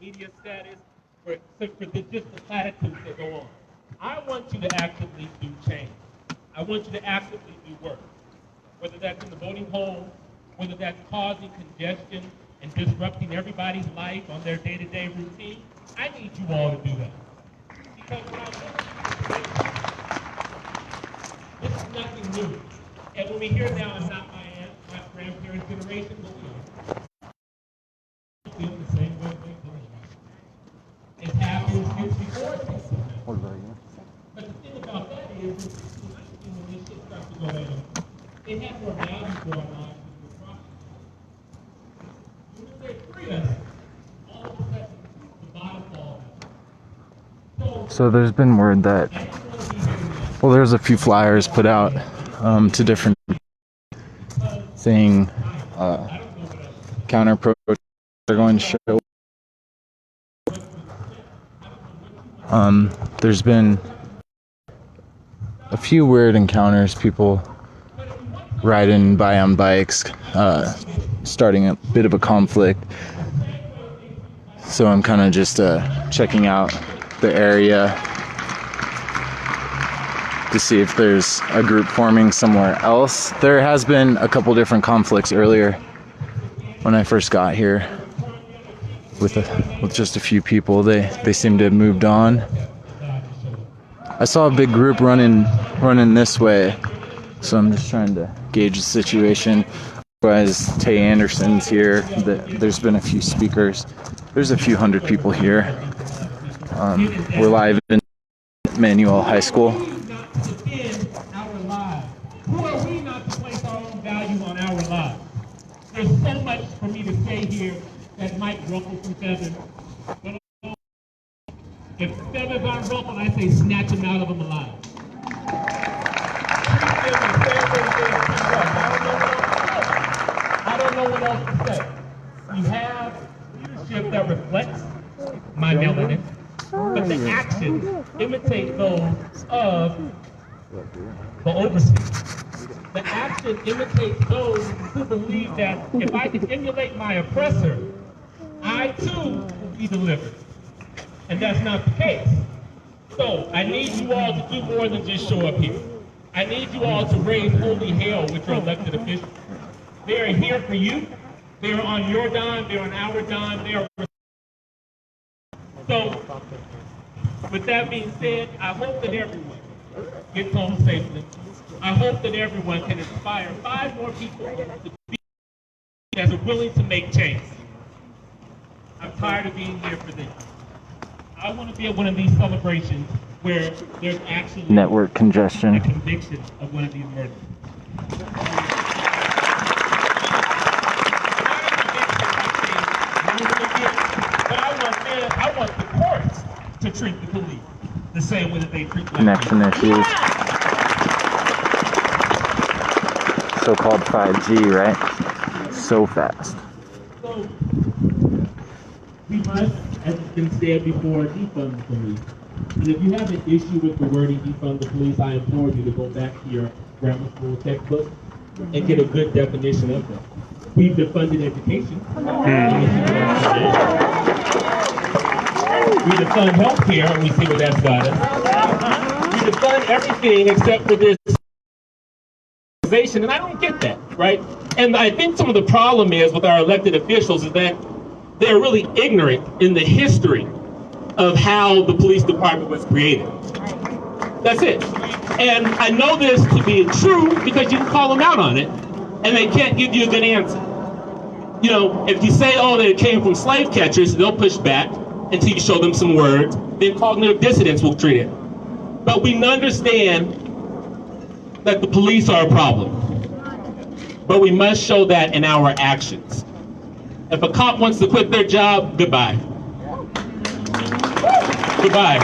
media status, just the platitudes that go on. I want you to actively do change. I want you to actively do work, whether that's in the voting hall, whether that's causing congestion and disrupting everybody's life on their day-to-day routine. I need you all to do that. Because when I look at this is nothing new. And when we hear now, I'm not my grandparents' generation, but we feel the same way they believe. It's happened since before this. But the thing about that is, when this shit starts to go down, it has more value for our lives than the property. When they free us, all of a sudden, the bottom falls. So there's been word that, well, there's a few flyers put out to different saying counter protests are going to show. There's been a few weird encounters, people riding by on bikes, starting a bit of a conflict. So I'm kind of just checking out the area to see if there's a group forming somewhere else. There has been a couple different conflicts earlier when I first got here with just a few people. They seem to have moved on. I saw a big group running this way, so I'm just trying to gauge the situation. Otherwise, Tay Anderson's here. There's been a few speakers. There's a few hundred people here. We're live in Manuel High School. Who are we not to place our own value on our lives? There's so much for me to say here that might ruffle some feathers. But if feathers aren't ruffled, I say snatch them out of them alive. I don't know what else to say. We have leadership that reflects my melanin, but the actions imitate those of the overseers. The action imitates those who believe that if I can emulate my oppressor, I too will be delivered. And that's not the case. So I need you all to do more than just show up here. I need you all to raise holy hell with your elected officials. They are here for you. They are on your dime. They're on our dime. They are. So, with that being said, I hope that everyone gets home safely. I hope that everyone can inspire 5 more people to be that are willing to make change. I'm tired of being here for this. I want to be at one of these celebrations where there's actually network congestion, a conviction of one of these murders. But I want the courts to treat the police the same way that they treat connection issues. So-called 5G, right? So fast. So, we must, as has been said before, defund the police. And if you have an issue with the wording defund the police, I implore you to go back to your grammar school textbook and get a good definition of them. We've defunded education. We defund healthcare, and we see what that's got us. We defund everything except for this. And I don't get that, right? And I think some of the problem is with our elected officials is that they're really ignorant in the history of how the police department was created. That's it. And I know this to be true because you can call them out on it, and they can't give you a good answer. You know, if you say, oh, that it came from slave catchers, they'll push back until you show them some words. Then cognitive dissidents will treat it. But we understand that the police are a problem, but we must show that in our actions. If a cop wants to quit their job, goodbye. Goodbye.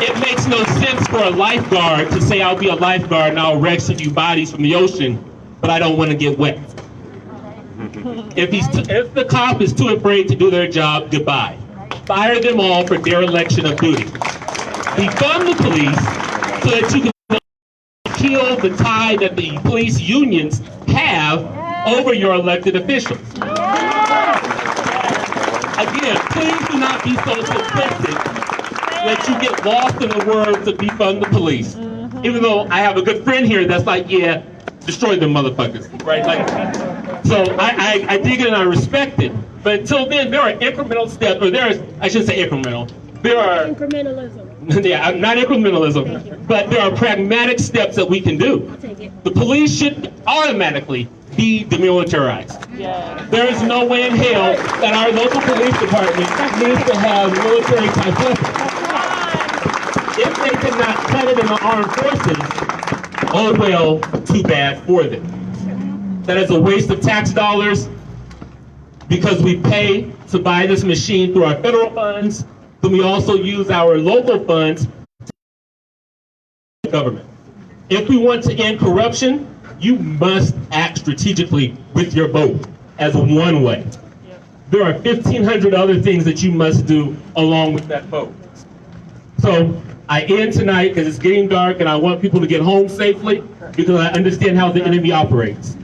It makes no sense for a lifeguard to say, I'll be a lifeguard and I'll rescue you bodies from the ocean, but I don't want to get wet. If the cop is too afraid to do their job, goodbye. Fire them all for dereliction of duty. Defund the police so that you can kill the tie that the police unions have over your elected officials. again, please do not be so simplistic that you get lost in the words of defund the police. Even though I have a good friend here that's like, yeah, destroy them motherfuckers, right? Like, so I dig it and I respect it. But until then, there are incremental steps, or I should say incremental. There are Incrementalism. yeah, not incrementalism, but there are pragmatic steps that we can do. I'll take it. The police should automatically be demilitarized. Yeah. There is no way in hell that our local police department needs to have military type weapons. If they cannot cut it in the armed forces, oh well, too bad for them. That is a waste of tax dollars because we pay to buy this machine through our federal funds, then we also use our local funds to government. If we want to end corruption, you must act strategically with your vote as one way. There are 1,500 other things that you must do along with that vote. So I end tonight because it's getting dark and I want people to get home safely because I understand how the enemy operates.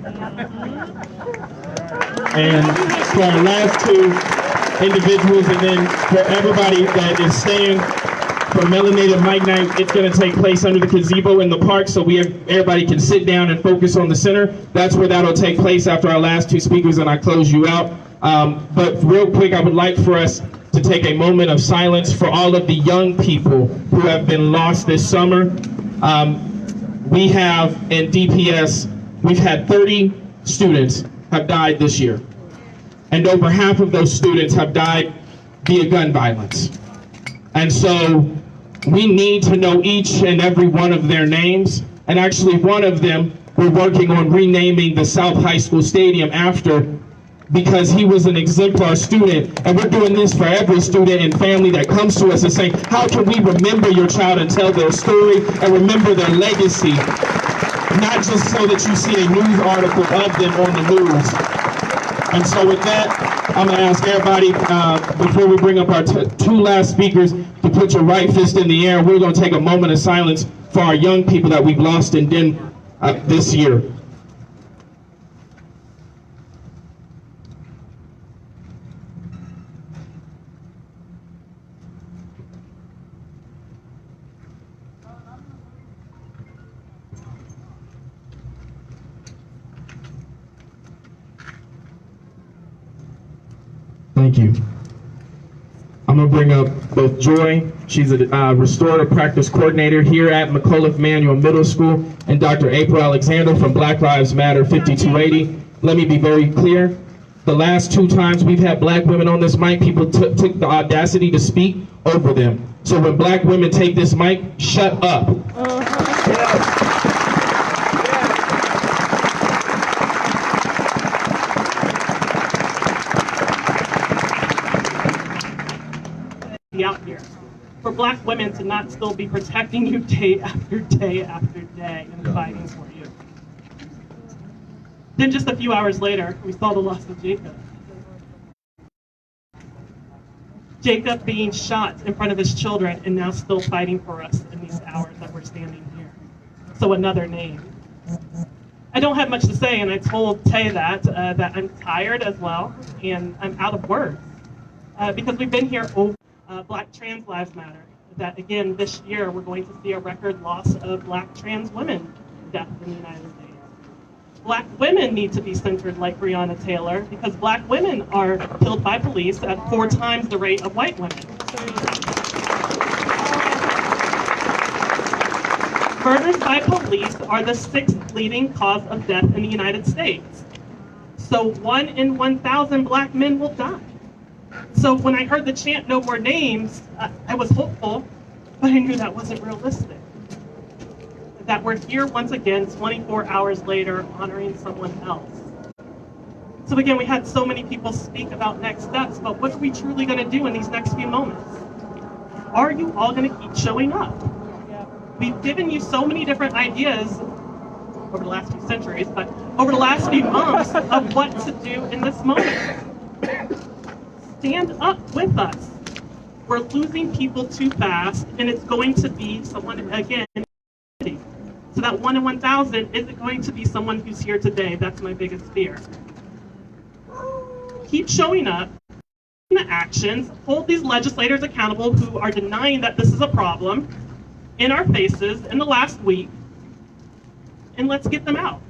And for our last two individuals, and then for everybody that is staying for Melanated Mic Night, it's going to take place under the gazebo in the park, so everybody can sit down and focus on the center. That's where that'll take place after our last two speakers, and I close you out. But real quick, I would like for us to take a moment of silence for all of the young people who have been lost this summer. We have in DPS, we've had 30 students have died this year. And over half of those students have died via gun violence. And so we need to know each and every one of their names. And actually one of them, we're working on renaming the South High School Stadium after, because he was an exemplar student. And we're doing this for every student and family that comes to us and saying, how can we remember your child and tell their story and remember their legacy? Not just so that you see a news article of them on the news. And so with that, I'm gonna ask everybody, before we bring up our two last speakers, to put your right fist in the air. We're gonna take a moment of silence for our young people that we've lost in Denver this year. Thank you. I'm gonna bring up both Joy, she's a restorative practice coordinator here at McAuliffe Manual Middle School, and Dr. April Alexander from Black Lives Matter 5280. Let me be very clear. The last two times we've had black women on this mic, people took the audacity to speak over them. So when black women take this mic, shut up. Out here for black women to not still be protecting you day after day after day and fighting for you. Then just a few hours later, we saw the loss of Jacob. Jacob being shot in front of his children and now still fighting for us in these hours that we're standing here. So another name. I don't have much to say, and I told Tay that I'm tired as well, and I'm out of words because we've been here over. Black Trans Lives Matter, that again this year we're going to see a record loss of black trans women death in the United States. Black women need to be centered like Breonna Taylor because black women are killed by police at 4 times the rate of white women. Murders by police are the 6th leading cause of death in the United States. So 1 in 1,000 black men will die. So when I heard the chant, no more names, I was hopeful, but I knew that wasn't realistic. That we're here once again, 24 hours later, honoring someone else. So again, we had so many people speak about next steps, but what are we truly going to do in these next few moments? Are you all going to keep showing up? We've given you so many different ideas over the last few centuries, but over the last few months of what to do in this moment. Stand up with us. We're losing people too fast, and it's going to be someone, again, so that 1 in 1,000 isn't going to be someone who's here today. That's my biggest fear. Keep showing up. the actions, hold these legislators accountable who are denying that this is a problem in our faces in the last week, and let's get them out.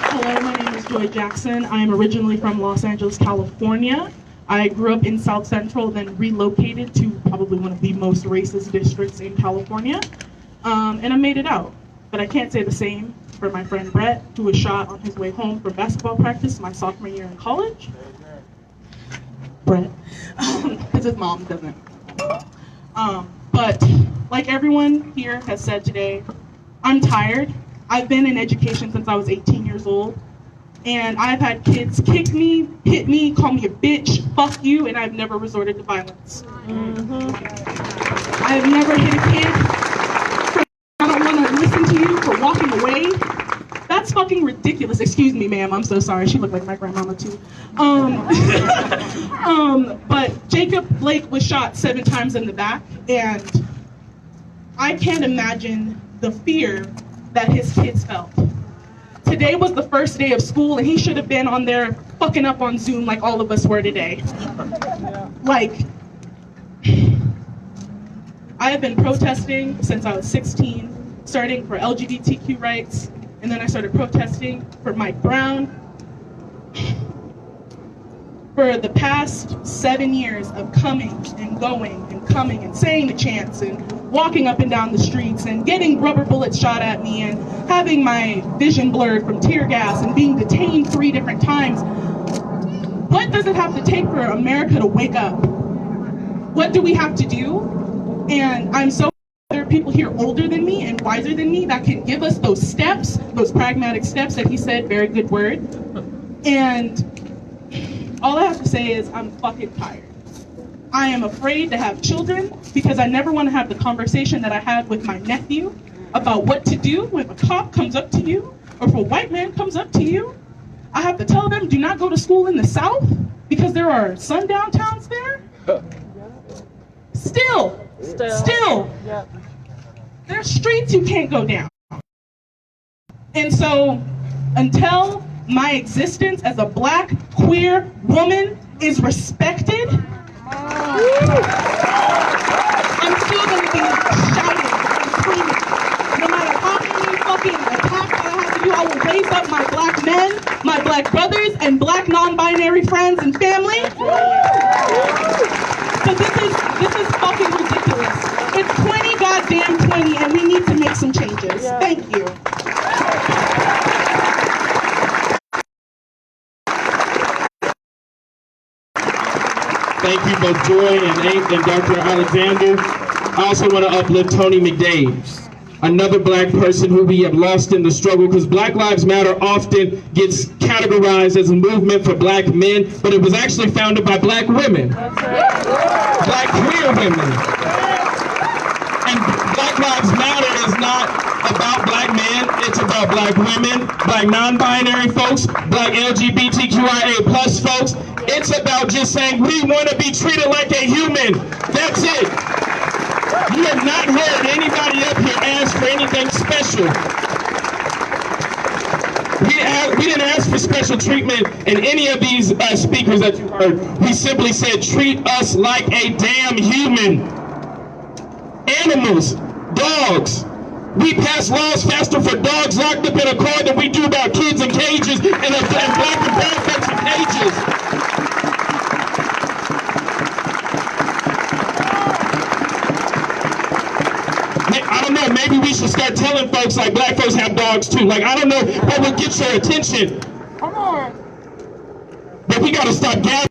Hello, my name is Joy Jackson. I am originally from Los Angeles, California. I grew up in South Central, then relocated to probably one of the most racist districts in California, and I made it out. But I can't say the same for my friend Brett, who was shot on his way home from basketball practice my sophomore year in college. Brett, because his mom doesn't. But like everyone here has said today, I'm tired. I've been in education since I was 18 years old, and I've had kids kick me, hit me, call me a bitch, fuck you, and I've never resorted to violence. I've never hit a kid. I don't want to listen to you for walking away. That's fucking ridiculous. Excuse me, ma'am. I'm so sorry. She looked like my grandmama too. But Jacob Blake was shot 7 times in the back, and I can't imagine the fear that his kids felt. Today was the first day of school, and he should have been on there fucking up on Zoom like all of us were today. Like, I have been protesting since I was 16, starting for LGBTQ rights, and then I started protesting for Mike Brown. For the past 7 years of coming and going and coming and saying the chants and walking up and down the streets and getting rubber bullets shot at me and having my vision blurred from tear gas and being detained 3 different times. What does it have to take for America to wake up? What do we have to do? And I'm so there are people here older than me and wiser than me that can give us those steps, those pragmatic steps that he said, very good word. And all I have to say is I'm fucking tired. I am afraid to have children because I never want to have the conversation that I had with my nephew about what to do when a cop comes up to you or if a white man comes up to you. I have to tell them, do not go to school in the South because there are sundown towns there. Still. There's streets you can't go down. And so until my existence as a Black queer woman is respected, I'm still going to be shouting and screaming. No matter how many fucking attacks I have to do, I will raise up my Black men, my Black brothers, and Black non-binary friends and family. But this is fucking ridiculous. It's 20 goddamn 20, and we need to make some changes. Thank you. Thank you both Joy and Dr. Alexander. I also want to uplift Tony McDaves, another Black person who we have lost in the struggle, because Black Lives Matter often gets categorized as a movement for Black men, but it was actually founded by Black women. Black queer women. And Black Lives Matter is not about Black men, it's about Black women, Black non-binary folks, Black LGBTQIA+ folks. It's about just saying we want to be treated like a human. That's it. You have not heard anybody up here ask for anything special. We didn't ask for special treatment in any of these speakers that you heard. We simply said, treat us like a damn human. Animals, dogs. We pass laws faster for dogs locked up in a car than we do about kids in cages and Black and brown folks in cages. I don't know, maybe we should start telling folks like Black folks have dogs too. Like, I don't know what would get your attention. Come on. But we gotta stop gathering.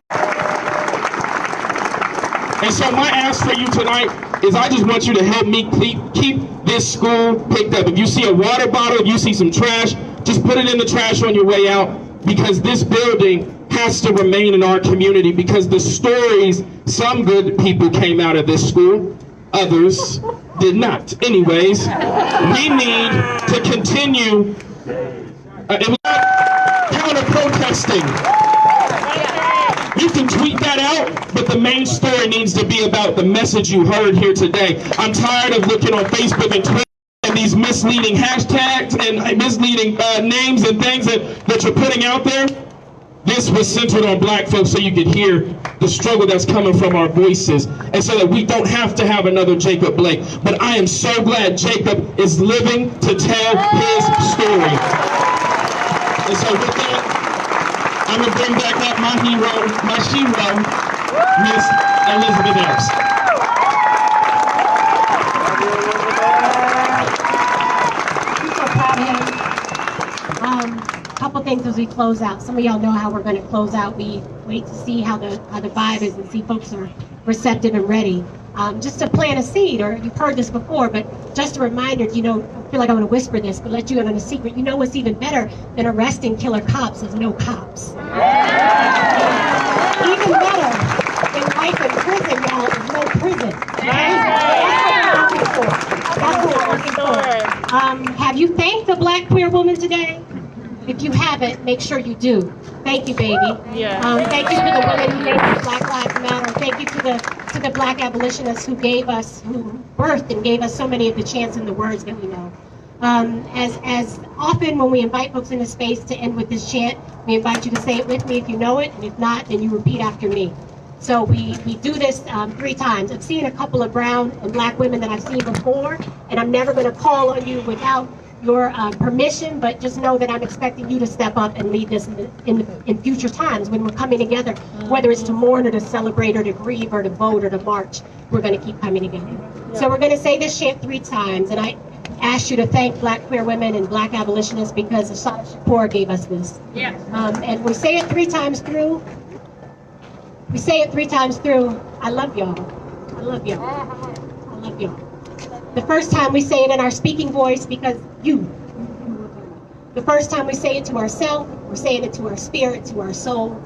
And so my ask for you tonight is I just want you to help me keep this school picked up. If you see a water bottle, if you see some trash, just put it in the trash on your way out, because this building has to remain in our community, because the stories, some good people came out of this school, others did not. Anyways, we need to continue counter-protesting. You can tweet that out, but the main story needs to be about the message you heard here today. I'm tired of looking on Facebook and Twitter these misleading hashtags and misleading names and things that you're putting out there. This was centered on black folks so you could hear the struggle that's coming from our voices, and so that we don't have to have another Jacob Blake. But I am so glad Jacob is living to tell his story. And so with that, I'm gonna bring back up my hero, my shero, Miss Elizabeth Epps. I'm so proud of him. Couple things as we close out. Some of y'all know how we're going to close out. We wait to see how the vibe is and see folks are receptive and ready. Just to plant a seed, or you've heard this before, but just a reminder, you know, I feel like I want to whisper this, but let you in on a secret. You know what's even better than arresting killer cops is no cops. Even better than life in prison, y'all, is no prison. That's what we're looking for. Have you thanked the black queer woman today? If you haven't, make sure you do. Thank you, baby. Thank you to the women who made Black Lives Matter. Thank you to the black abolitionists who birthed and gave us so many of the chants and the words that we know. As often when we invite folks into space to end with this chant, we invite you to say it with me if you know it, and if not, then you repeat after me. So we do this 3 times. I've seen a couple of brown and black women that I've seen before, and I'm never going to call on you without your permission, but just know that I'm expecting you to step up and lead this in future times when we're coming together, whether it's to mourn or to celebrate or to grieve or to vote or to march. We're going to keep coming together. So we're going to say this chant 3 times, and I ask you to thank black queer women and black abolitionists because Assata Shakur gave us this. And we say it 3 times through. We say it 3 times through. I love y'all. I love y'all. I love y'all. The first time we say it in our speaking voice because you. The first time we say it to ourselves, we're saying it to our spirit, to our soul.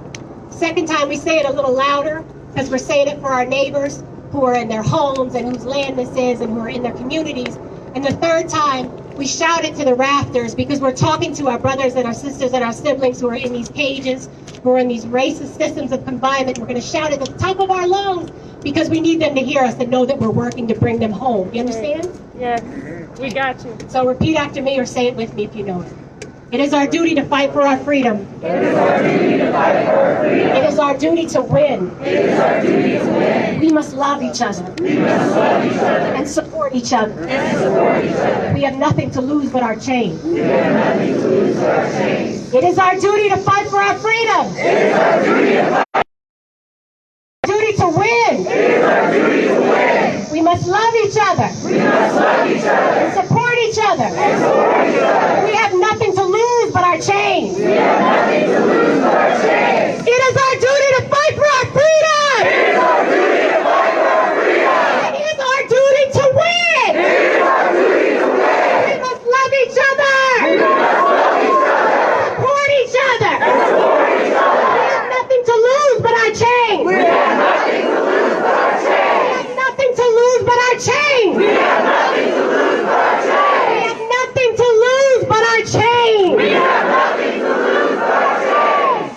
Second time we say it a little louder because we're saying it for our neighbors who are in their homes and whose land this is and who are in their communities. And the third time we shout it to the rafters because we're talking to our brothers and our sisters and our siblings who are in these cages, who are in these racist systems of confinement. We're going to shout at the top of our lungs because we need them to hear us and know that we're working to bring them home. You understand? Yes, we got you. So repeat after me or say it with me if you know it. It is our duty to fight for our freedom. It is our duty to fight for our freedom. It is our duty to win. It is our duty to win. We must love each other. We must love each other. And support each other. And support each other. We have nothing to lose but our chains. We have nothing to lose but our chains. It is our duty to fight for our freedom. It is our duty to fight. Duty to win. It is our duty to win. We must love each other. We must love each other. And support each other. And support each other. We have nothing to lose but our chains. We have nothing to lose but our chains. It is our duty to fight for our freedom. It is our duty to fight for our freedom. It is our duty to win. It is our duty to win. We must love each other. We must love each other. Support each other. And support each other. We have nothing to lose but our chains. We have nothing to lose but our chains. We have nothing to lose but our chains. We have nothing to lose but our chains. We have nothing to lose but our chains. We have nothing to lose but our chains.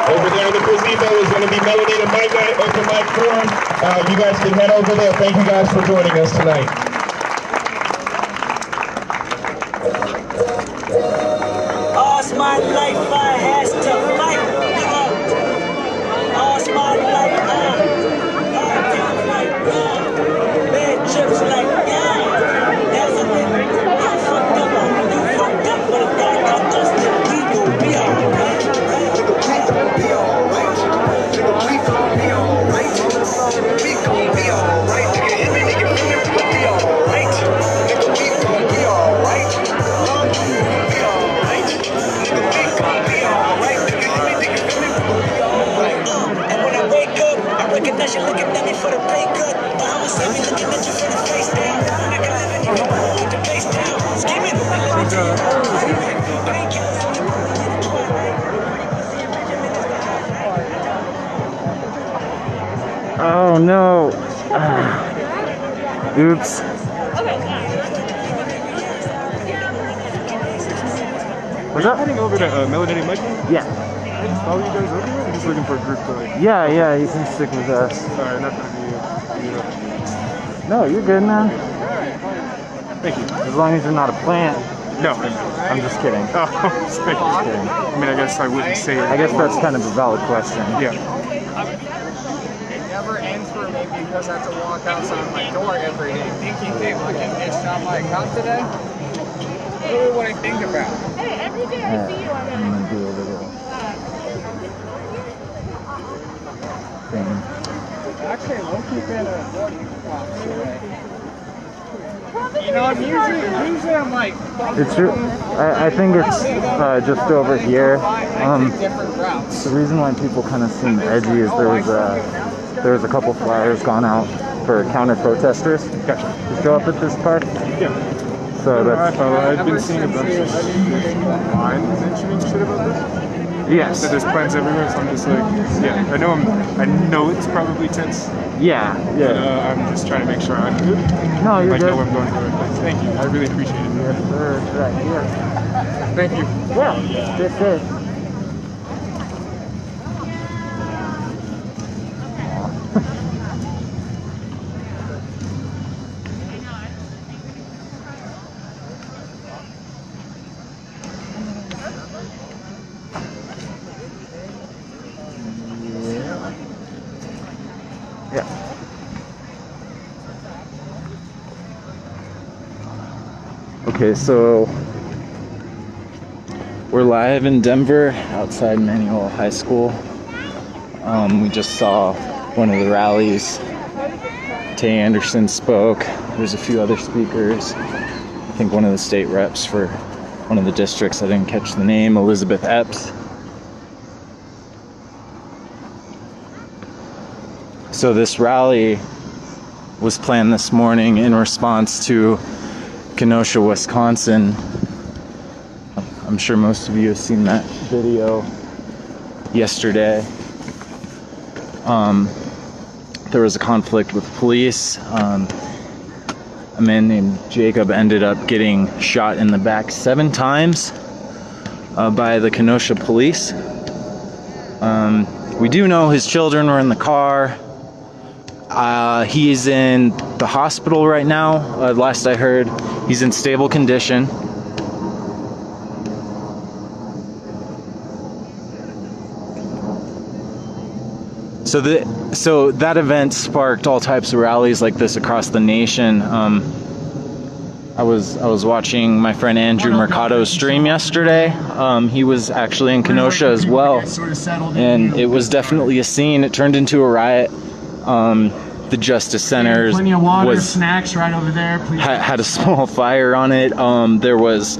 Over there in the gazebo is going to be Melanated Mic Night, open mic forum. You guys can head over there. Thank you guys for joining us tonight. All's my life I has to fight, nigga. All's my life hard times like bad trips like That's a bit. I fucked up, you fucked up, but if God got justice, we gon' be alright. We gon' be alright. We gon' be alright. Nigga, hit me, nigga, feel me, we be alright. Nigga, we gon' be alright. Be alright. Nigga, we gon' be alright. Nigga, hit me, nigga, feel me, we be alright. And when I wake up, I recognize you looking at me for the pay cut. But I'ma see me looking at you for the face down. I can live in you, with the face down. Scheming, and let me tell you how I'm feeling. Painkillers on the road, get it twilight. Oh no. Oops. What's up? Heading over to Melanated Mic Night? Yeah. Follow you guys over there? I'm just looking for a group to like. Yeah, you can stick with us. Sorry, not gonna be you. No, you're good, man. Thank you. As long as you're not a plant. No. I'm just kidding. Oh, thank you. I mean, I guess I wouldn't say it. I guess that's kind of a valid question. Yeah. It never ends for me because I have to walk outside my door every day thinking, damn, I just missed out my account today. Really what I think about. Hey, every day I see you on I'm gonna do a little thing. Actually, low-key been a morning walk today. You know, usually I'm like... It's true. I think it's just over here. different routes. The reason why people kind of seem edgy is there was a couple flyers gone out for counter protesters to show up at this park. Yeah. So that's I've been seeing a bunch of online mentioning shit about this. yes. So there's plans everywhere, so I'm just like, yeah. I know it's probably tense. Yeah. But, I'm just trying to make sure I'm good. No, you're I good. know I'm going to the right place. Thank you. I really appreciate it. Yes, sir. It's right here. Thank you. Yeah. This is. Yeah. Okay, so we're live in Denver outside Manual High School. We just saw one of the rallies. Tay Anderson spoke. There's a few other speakers. I think one of the state reps for one of the districts, I didn't catch the name, Elizabeth Epps. So this rally was planned this morning in response to Kenosha, Wisconsin. I'm sure most of you have seen that video yesterday. There was a conflict with police. A man named Jacob ended up getting shot in the back 7 times by the Kenosha police. We do know his children were in the car. He's in the hospital right now. Last I heard, he's in stable condition. So that event sparked all types of rallies like this across the nation. I was watching my friend Andrew Mercado's stream yesterday. He was actually in Kenosha as well, and it was definitely a scene. It turned into a riot. The Justice Center Plenty of water, snacks right over there. Please. Had a small fire on it. There was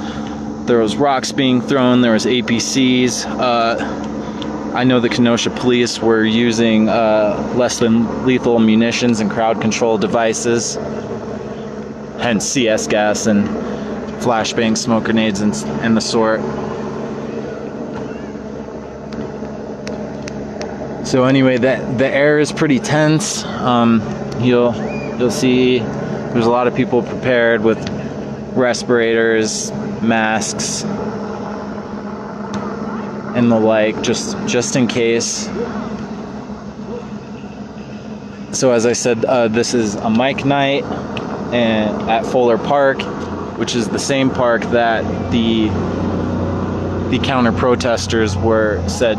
rocks being thrown. There was APCs. I know the Kenosha police were using less than lethal munitions and crowd control devices, hence CS gas and flashbang smoke grenades and the sort. So anyway, the air is pretty tense. You'll see there's a lot of people prepared with respirators, masks, and the like, just in case. So as I said, this is a mic night at Fuller Park, which is the same park that the counter protesters were said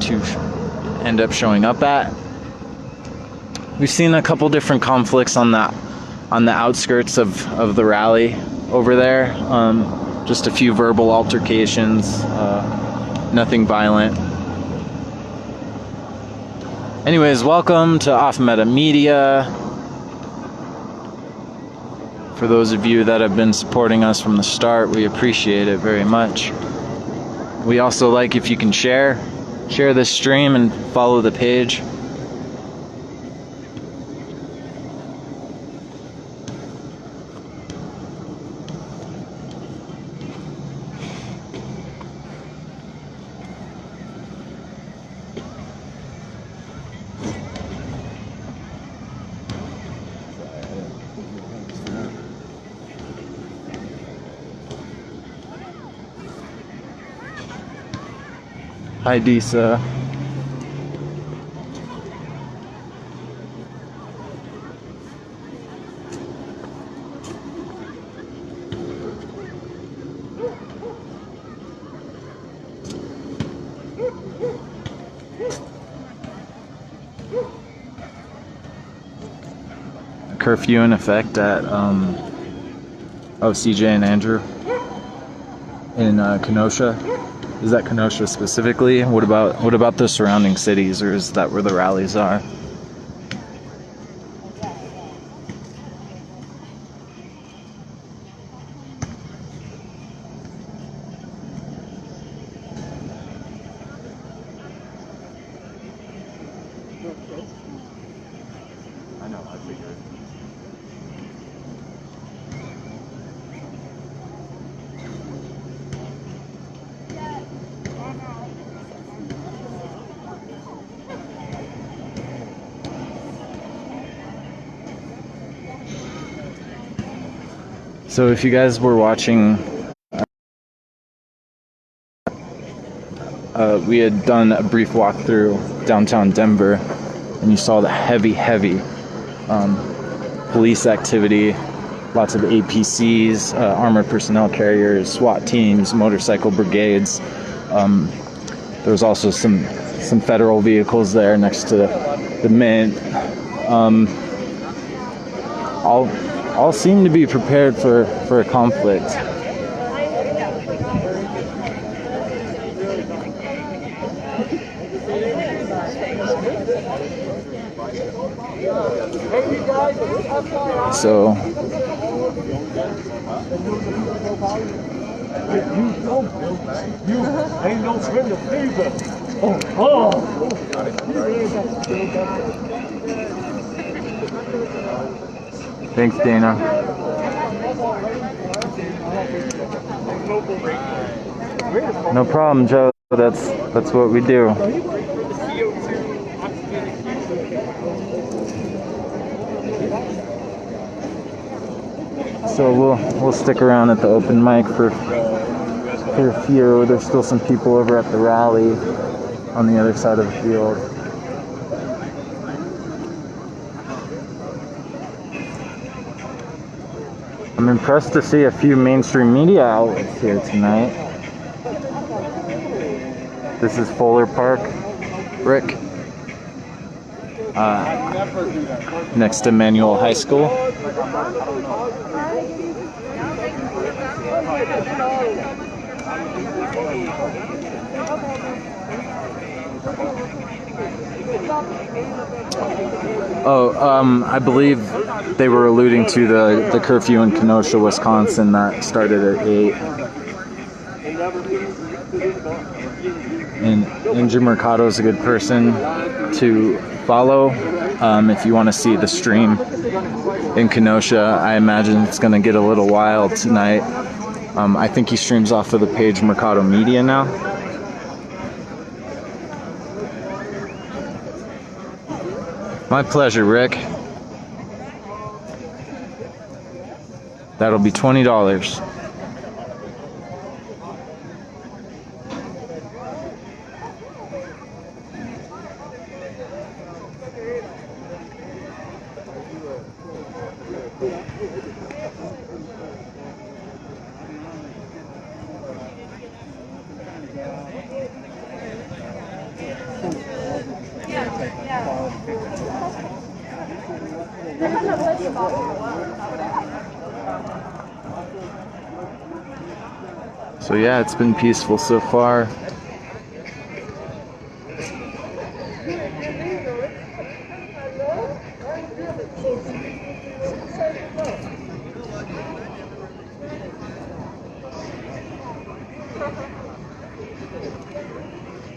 to end up showing up at. We've seen a couple different conflicts on the outskirts of the rally over there. Just a few verbal altercations, nothing violent. Anyways, welcome to Off Meta Media. For those of you that have been supporting us from the start, we appreciate it very much. We also like if you can share this stream and follow the page. Hi, Disa. curfew in effect at CJ and Andrew in Kenosha? Is that Kenosha specifically? What about the surrounding cities, or is that where the rallies are? I know, I figured. So if you guys were watching, we had done a brief walk through downtown Denver, and you saw the heavy police activity, lots of APCs, armored personnel carriers, SWAT teams, motorcycle brigades. There was also some federal vehicles there next to the Mint. All seem to be prepared for a conflict. So You ain't no friend of neighbor. thanks, Dana. No problem, Joe. That's what we do. So we'll stick around at the open mic for a few. There's still some people over at the rally on the other side of the field. I'm impressed to see a few mainstream media outlets here tonight. This is Fuller Park, Rick, next to Manual High School. I believe they were alluding to the curfew in Kenosha, Wisconsin that started at 8. And Andrew Mercado is a good person to follow if you want to see the stream in Kenosha. I imagine it's going to get a little wild tonight. I think he streams off of the page Mercado Media now. My pleasure, Rick. That'll be $20. So yeah, it's been peaceful so far.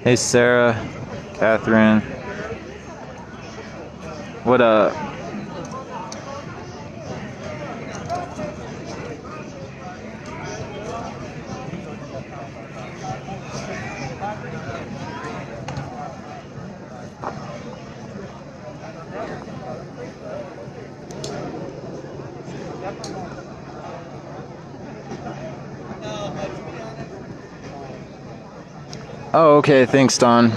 Hey Sarah, Catherine. What up? Oh, okay. Thanks, Don.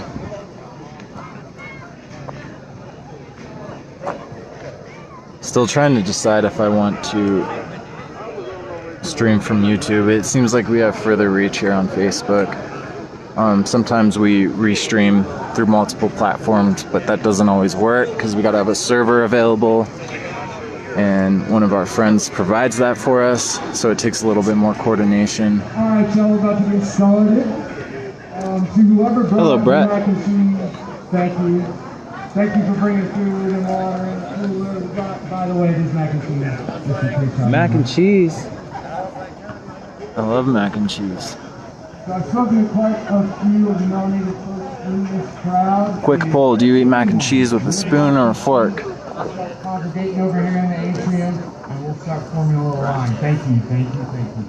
Still trying to decide if I want to stream from YouTube. It seems like we have further reach here on Facebook. Sometimes we restream through multiple platforms, but that doesn't always work because we gotta have a server available. and one of our friends provides that for us, so it takes a little bit more coordination. All right, y'all, we're about to get started. To whoever brought Hello, Brett. mac and cheese, thank you. Thank you for bringing food and water and cooler. By the way, this mac and cheese. Mac and cheese. I love mac and cheese. So I've spoken to quite a few of the nominated folks in this crowd. Quick poll, do you eat mac and cheese with a spoon or a fork? Congregating over here in the atrium, and we'll start forming a little line. Thank you, thank you, thank you.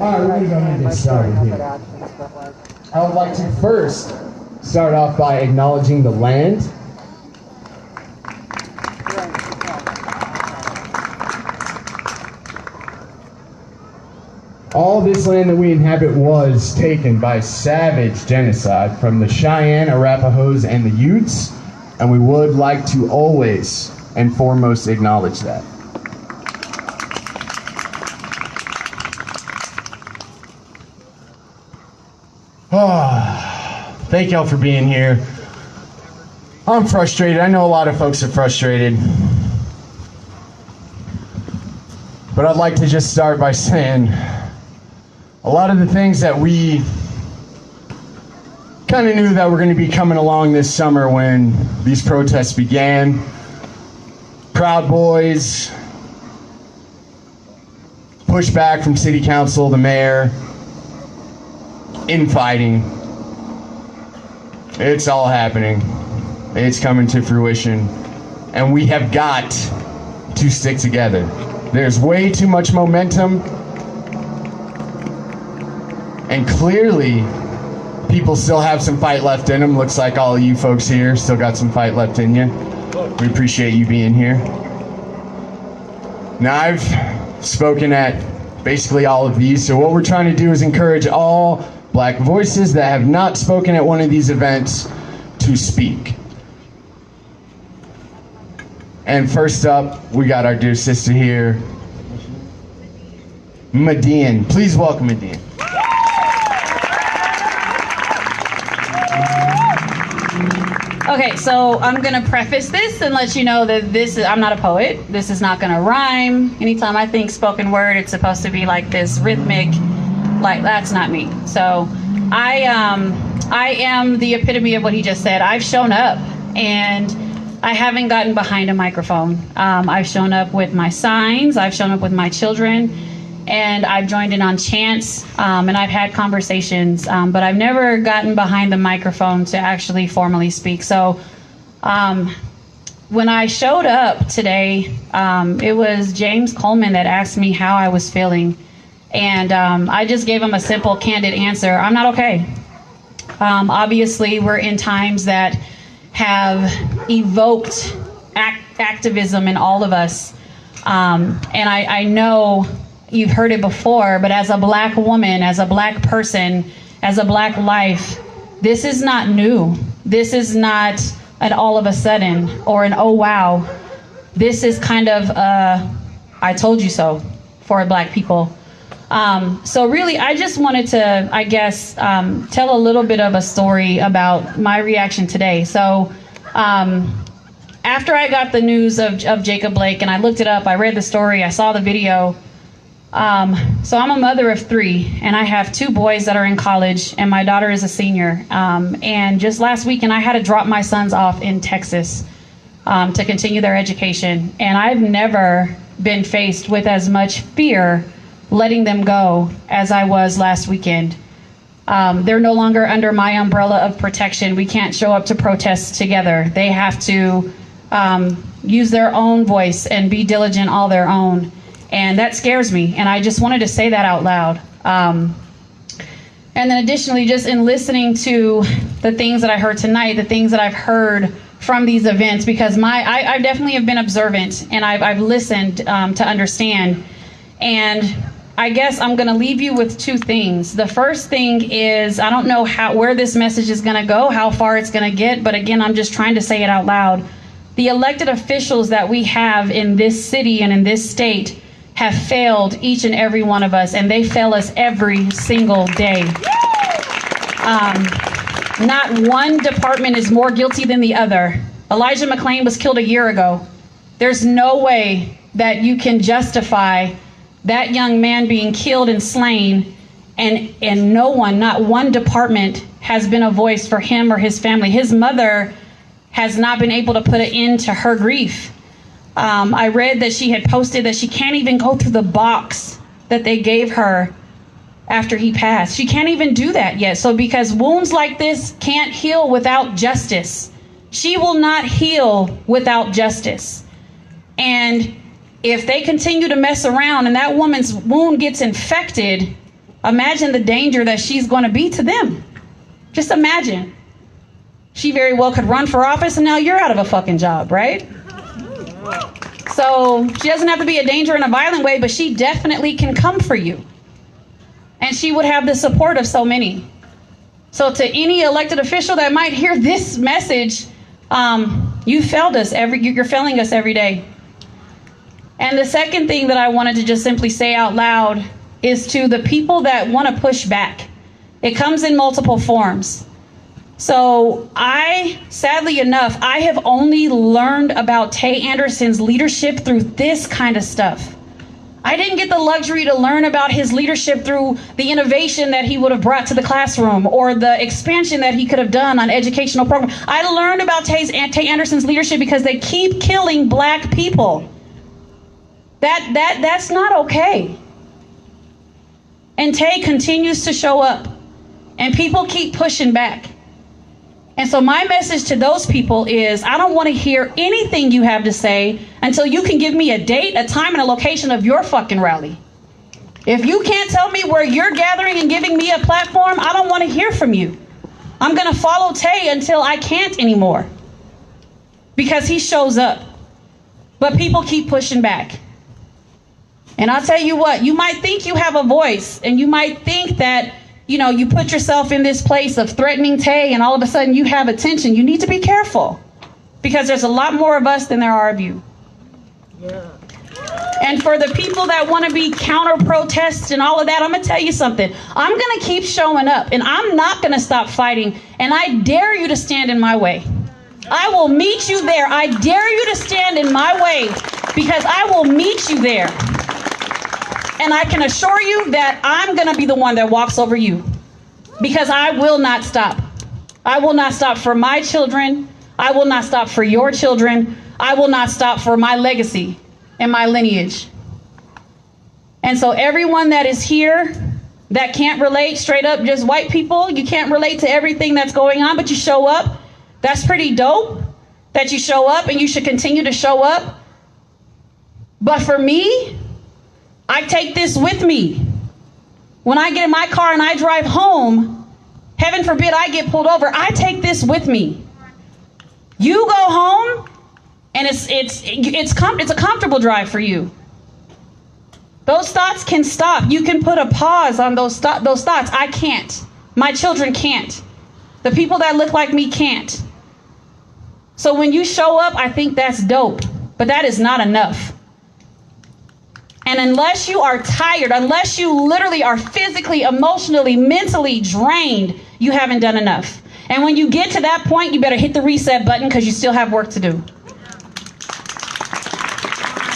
All right, we're going to go ahead and get started here. I would like to first start off by acknowledging the land. All this land that we inhabit was taken by savage genocide from the Cheyenne, Arapahoes, and the Utes, and we would like to always and foremost acknowledge that. Thank y'all for being here. I'm frustrated. I know a lot of folks are frustrated. But I'd like to just start by saying a lot of the things that we kind of knew that were going to be coming along this summer when these protests began. Proud Boys, pushback from City Council, the mayor, infighting. It's all happening. It's coming to fruition. And we have got to stick together. There's way too much momentum. And clearly, people still have some fight left in them. Looks like all of you folks here still got some fight left in you. We appreciate you being here. Now, I've spoken at basically all of these, so what we're trying to do is encourage all Black voices that have not spoken at one of these events to speak. And first up, we got our dear sister here, Median. Please welcome Median. Okay, so I'm gonna preface this and let you know that I'm not a poet. This is not gonna rhyme. Anytime I think spoken word, it's supposed to be like this rhythmic, like that's not me. So I am the epitome of what he just said. I've shown up and I haven't gotten behind a microphone. I've shown up with my signs, I've shown up with my children, and I've joined in on chants, and I've had conversations, but I've never gotten behind the microphone to actually formally speak. So when I showed up today, it was James Coleman that asked me how I was feeling. And I just gave him a simple, candid answer. I'm not okay. Obviously, we're in times that have evoked activism in all of us. And I know you've heard it before, but as a Black woman, as a Black person, as a Black life, this is not new. This is not an all of a sudden or an oh wow. This is kind of a I told you so for Black people. So really, I just wanted to, I guess, tell a little bit of a story about my reaction today. So after I got the news of Jacob Blake and I looked it up, I read the story, I saw the video. So I'm a mother of 3 and I have 2 boys that are in college and my daughter is a senior. And just last weekend, I had to drop my sons off in Texas to continue their education. And I've never been faced with as much fear letting them go as I was last weekend. They're no longer under my umbrella of protection. We can't show up to protests together. They have to use their own voice and be diligent all their own. And that scares me. And I just wanted to say that out loud. And then additionally, just in listening to the things that I heard tonight, the things that I've heard from these events, because I definitely have been observant and I've listened to understand. And I guess I'm going to leave you with 2 things. The first thing is, I don't know where this message is going to go, how far it's going to get, but again, I'm just trying to say it out loud. The elected officials that we have in this city and in this state have failed each and every one of us, and they fail us every single day. Not one department is more guilty than the other. Elijah McClain was killed a year ago. There's no way that you can justify that young man being killed and slain, and no one, not one department has been a voice for him or his family. His mother has not been able to put an end to her grief. I read that she had posted that she can't even go through the box that they gave her after he passed. She can't even do that yet. So because wounds like this can't heal without justice, she will not heal without justice. And if they continue to mess around and that woman's wound gets infected, imagine the danger that she's going to be to them. Just imagine. She very well could run for office and now you're out of a fucking job, right? So she doesn't have to be a danger in a violent way, but she definitely can come for you. And she would have the support of so many. So to any elected official that might hear this message, you failed us you're failing us every day. And the second thing that I wanted to just simply say out loud is to the people that want to push back. It comes in multiple forms. So sadly enough, I have only learned about Tay Anderson's leadership through this kind of stuff. I didn't get the luxury to learn about his leadership through the innovation that he would have brought to the classroom or the expansion that he could have done on educational programs. I learned about Tay Anderson's leadership because they keep killing black people. That's not okay. And Tay continues to show up, and people keep pushing back. And so my message to those people is, I don't want to hear anything you have to say until you can give me a date, a time, and a location of your fucking rally. If you can't tell me where you're gathering and giving me a platform, I don't want to hear from you. I'm going to follow Tay until I can't anymore, because he shows up. But people keep pushing back. And I'll tell you what, you might think you have a voice, and you might think that, you put yourself in this place of threatening Tay and all of a sudden you have attention. You need to be careful, because there's a lot more of us than there are of you. Yeah. And for the people that want to be counter protests and all of that, I'm going to tell you something. I'm going to keep showing up, and I'm not going to stop fighting. And I dare you to stand in my way. I will meet you there. I dare you to stand in my way, because I will meet you there. And I can assure you that I'm going to be the one that walks over you, because I will not stop. I will not stop for my children. I will not stop for your children. I will not stop for my legacy and my lineage. And so everyone that is here that can't relate, straight up just white people, you can't relate to everything that's going on, but you show up. That's pretty dope that you show up, and you should continue to show up. But for me, I take this with me. When I get in my car and I drive home, heaven forbid I get pulled over, I take this with me. You go home, and it's a comfortable drive for you. Those thoughts can stop. You can put a pause on those thoughts. I can't. My children can't. The people that look like me can't. So when you show up, I think that's dope, but that is not enough. And unless you are tired, unless you literally are physically, emotionally, mentally drained, you haven't done enough. And when you get to that point, you better hit the reset button, because you still have work to do.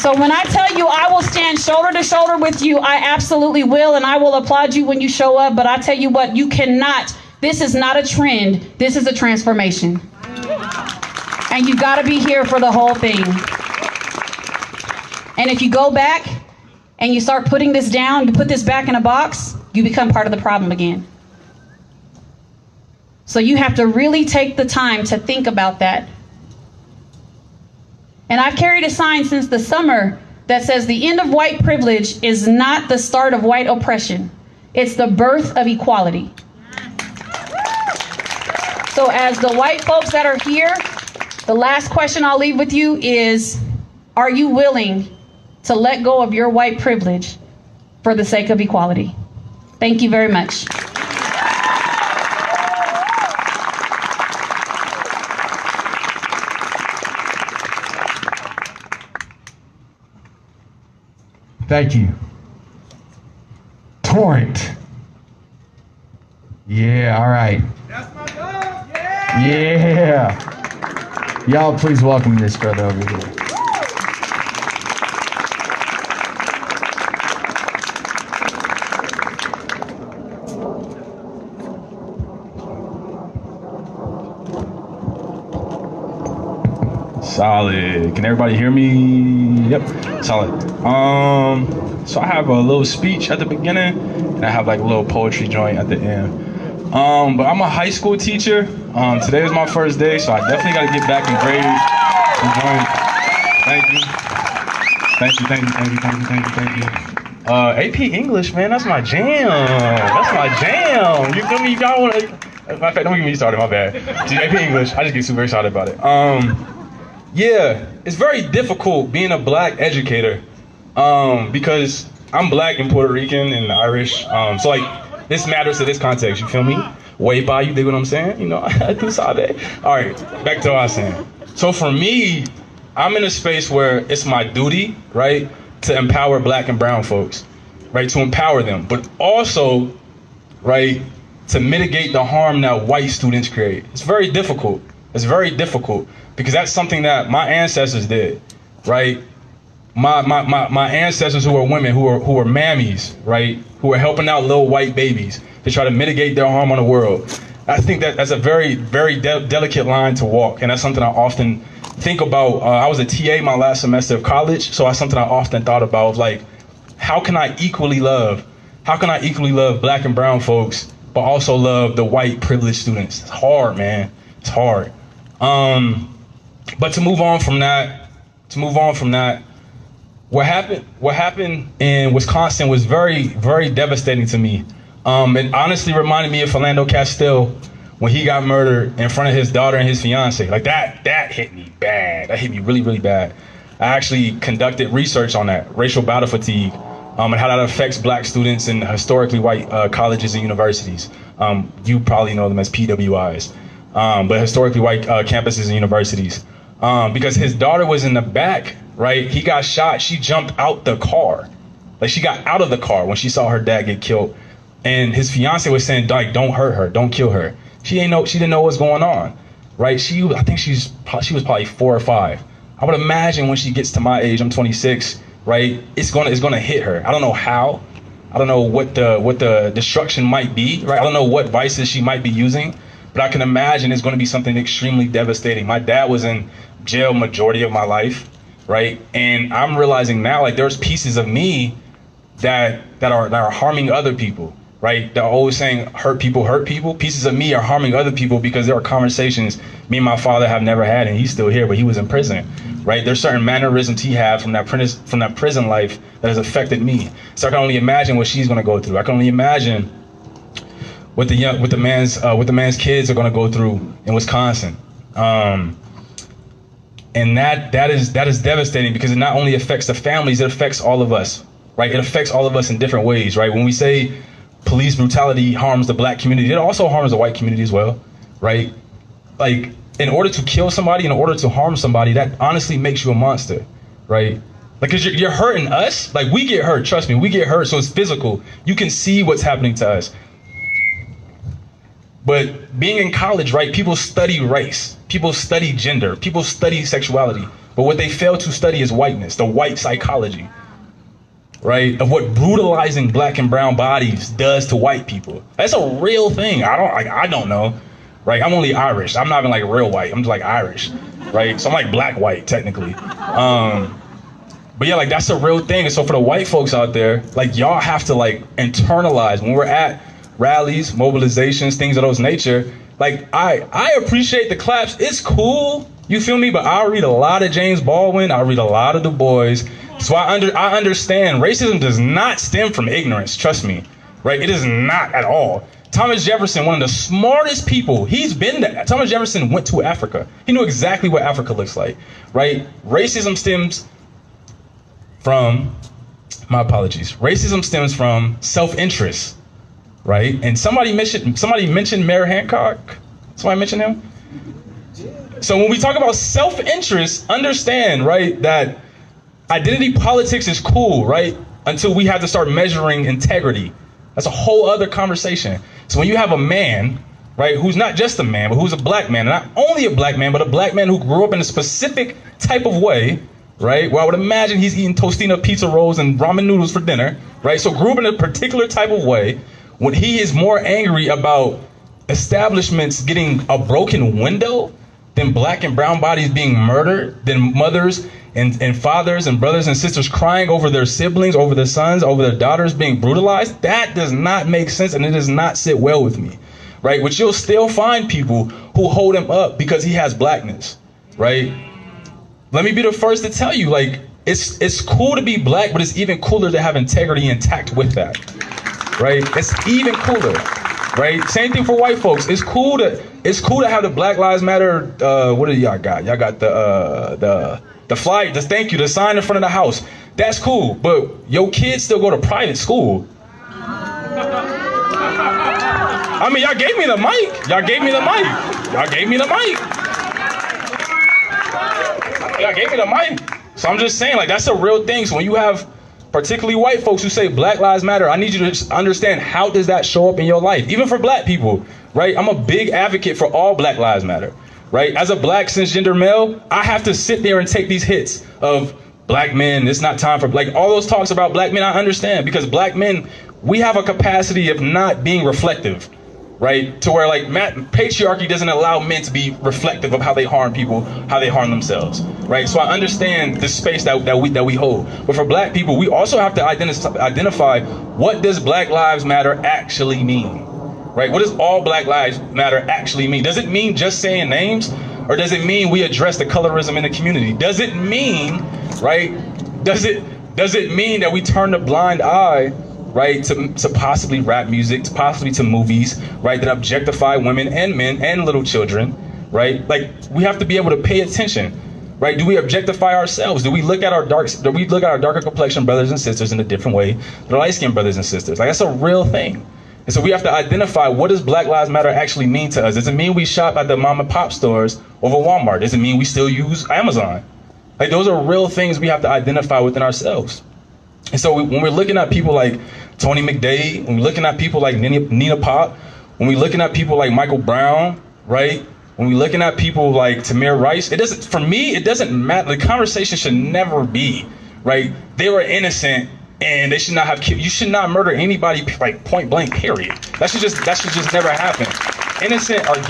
So when I tell you I will stand shoulder to shoulder with you, I absolutely will, and I will applaud you when you show up. But I tell you what, you cannot. This is not a trend. This is a transformation. And you got to be here for the whole thing. And if you go back and you start putting this down, you put this back in a box, you become part of the problem again. So you have to really take the time to think about that. And I've carried a sign since the summer that says the end of white privilege is not the start of white oppression. It's the birth of equality. So as the white folks that are here, the last question I'll leave with you is, are you willing to let go of your white privilege for the sake of equality? Thank you very much. Thank you. Torrent. Yeah, all right. That's my dog. Yeah. Y'all please welcome this brother over here. Solid. Can everybody hear me? Yep. Solid. So I have a little speech at the beginning, and I have like a little poetry joint at the end. But I'm a high school teacher. Today is my first day, so I definitely got to get back in grades. Thank you. AP English, man, that's my jam. You feel me? Y'all want to? In fact, don't get me started. My bad. AP English. I just get super excited about it. Yeah, it's very difficult being a black educator because I'm black and Puerto Rican and Irish. So like this matters to this context. You feel me? Way by, you dig what I'm saying? You know, tu sabe. All right, back to what I was saying. So for me, I'm in a space where it's my duty, right, to empower black and brown folks, right, to empower them, but also, right, to mitigate the harm that white students create. It's very difficult. It's very difficult because that's something that my ancestors did, right? My ancestors who were women, who were mammies, right, who were helping out little white babies to try to mitigate their harm on the world. I think that's a very, very delicate line to walk, and that's something I often think about. I was a TA my last semester of college, so that's something I often thought about, like, how can I equally love black and brown folks, but also love the white privileged students? It's hard, man. It's hard. But to move on from that, what happened in Wisconsin was very, very devastating to me. It honestly reminded me of Philando Castile when he got murdered in front of his daughter and his fiance. Like that hit me bad. That hit me really, really bad. I actually conducted research on that, racial battle fatigue, and how that affects black students in historically white colleges and universities. You probably know them as PWIs, but historically white campuses and universities. Because his daughter was in the back, right? He got shot. She jumped out the car. Like, she got out of the car when she saw her dad get killed. And his fiance was saying, like, don't hurt her, don't kill her. She didn't know what's going on, right? I think she was probably 4 or 5. I would imagine when she gets to my age, I'm 26, right? It's gonna hit her. I don't know how. I don't know what the destruction might be, right? I don't know what vices she might be using, but I can imagine it's gonna be something extremely devastating. My dad was in jail majority of my life, right? And I'm realizing now, like, there's pieces of me that are harming other people, right? They're always saying hurt people. Pieces of me are harming other people because there are conversations me and my father have never had, and he's still here, but he was in prison, right? There's certain mannerisms he had from that prison life that has affected me. So I can only imagine what she's gonna go through. I can only imagine what the man's kids are gonna go through in Wisconsin. And that is devastating because it not only affects the families, it affects all of us, right? It affects all of us in different ways, right? When we say police brutality harms the black community, it also harms the white community as well, right? Like, in order to kill somebody, in order to harm somebody, that honestly makes you a monster, right? Like, cause you're hurting us. Like, we get hurt, trust me, we get hurt, so it's physical. You can see what's happening to us. But being in college, right, people study race, people study gender, people study sexuality, but what they fail to study is whiteness, the white psychology, right, of what brutalizing black and brown bodies does to white people. That's a real thing. I don't know, right? I'm only Irish. I'm not even like real white. I'm just like Irish, right? So I'm like black white technically. But yeah, like, that's a real thing. And so for the white folks out there, like, y'all have to like internalize when we're at rallies, mobilizations, things of those nature. Like, I appreciate the claps. It's cool, you feel me? But I read a lot of James Baldwin. I read a lot of Du Bois. So I understand racism does not stem from ignorance. Trust me, right? It is not at all. Thomas Jefferson, one of the smartest people, he's been there. Thomas Jefferson went to Africa. He knew exactly what Africa looks like, right? Racism stems from, racism stems from self-interest, right? And somebody mentioned Mayor Hancock. Somebody mentioned him? So when we talk about self-interest, understand, right, that identity politics is cool, right? until we have to start measuring integrity. That's a whole other conversation. So when you have a man, right, who's not just a man, but who's a black man, and not only a black man, but a black man who grew up in a specific type of way, right, where I would imagine he's eating Tostino pizza rolls and ramen noodles for dinner, right, so grew up in a particular type of way, when he is more angry about establishments getting a broken window than black and brown bodies being murdered, than mothers and fathers and brothers and sisters crying over their siblings, over their sons, over their daughters being brutalized, that does not make sense, and it does not sit well with me, right? Which you'll still find people who hold him up because he has blackness, right? Let me be the first to tell you, like, it's cool to be black, but it's even cooler to have integrity intact with that, right? It's even cooler, right? Same thing for white folks. It's cool to have the Black Lives Matter. What do y'all got? Y'all got the flag, the thank you, the sign in front of the house. That's cool, but your kids still go to private school. I mean, y'all gave me the mic. Y'all gave me the mic. Y'all gave me the mic. Y'all gave me the mic. So I'm just saying, like, that's a real thing. So when you have particularly white folks who say Black Lives Matter, I need you to just understand, how does that show up in your life? Even for black people, right? I'm a big advocate for all Black Lives Matter, right? As a black cisgender male, I have to sit there and take these hits of black men, it's not time for, like, all those talks about black men, I understand, because black men, we have a capacity of not being reflective, right? To where, like, patriarchy doesn't allow men to be reflective of how they harm people, how they harm themselves, right? So I understand the space that we hold. But for black people, we also have to identify, what does Black Lives Matter actually mean, right? What does all Black Lives Matter actually mean? Does it mean just saying names? Or does it mean we address the colorism in the community? Does it mean, right? Does it mean that we turn a blind eye, right, to possibly rap music, to possibly to movies, right, that objectify women and men and little children, right? Like, we have to be able to pay attention, right? Do we objectify ourselves? Do we look at our darker complexion brothers and sisters in a different way than our light-skinned brothers and sisters? Like, that's a real thing. And so we have to identify, what does Black Lives Matter actually mean to us? Does it mean we shop at the mom and pop stores over Walmart? Does it mean we still use Amazon? Like, those are real things we have to identify within ourselves. And so when we're looking at people like Tony McDade, when we're looking at people like Nina Pop, when we're looking at people like Michael Brown, right? When we're looking at people like Tamir Rice, for me, it doesn't matter. The conversation should never be, right? They were innocent and they should not have killed. You should not murder anybody, like, point blank, period. That should just never happen. Innocent are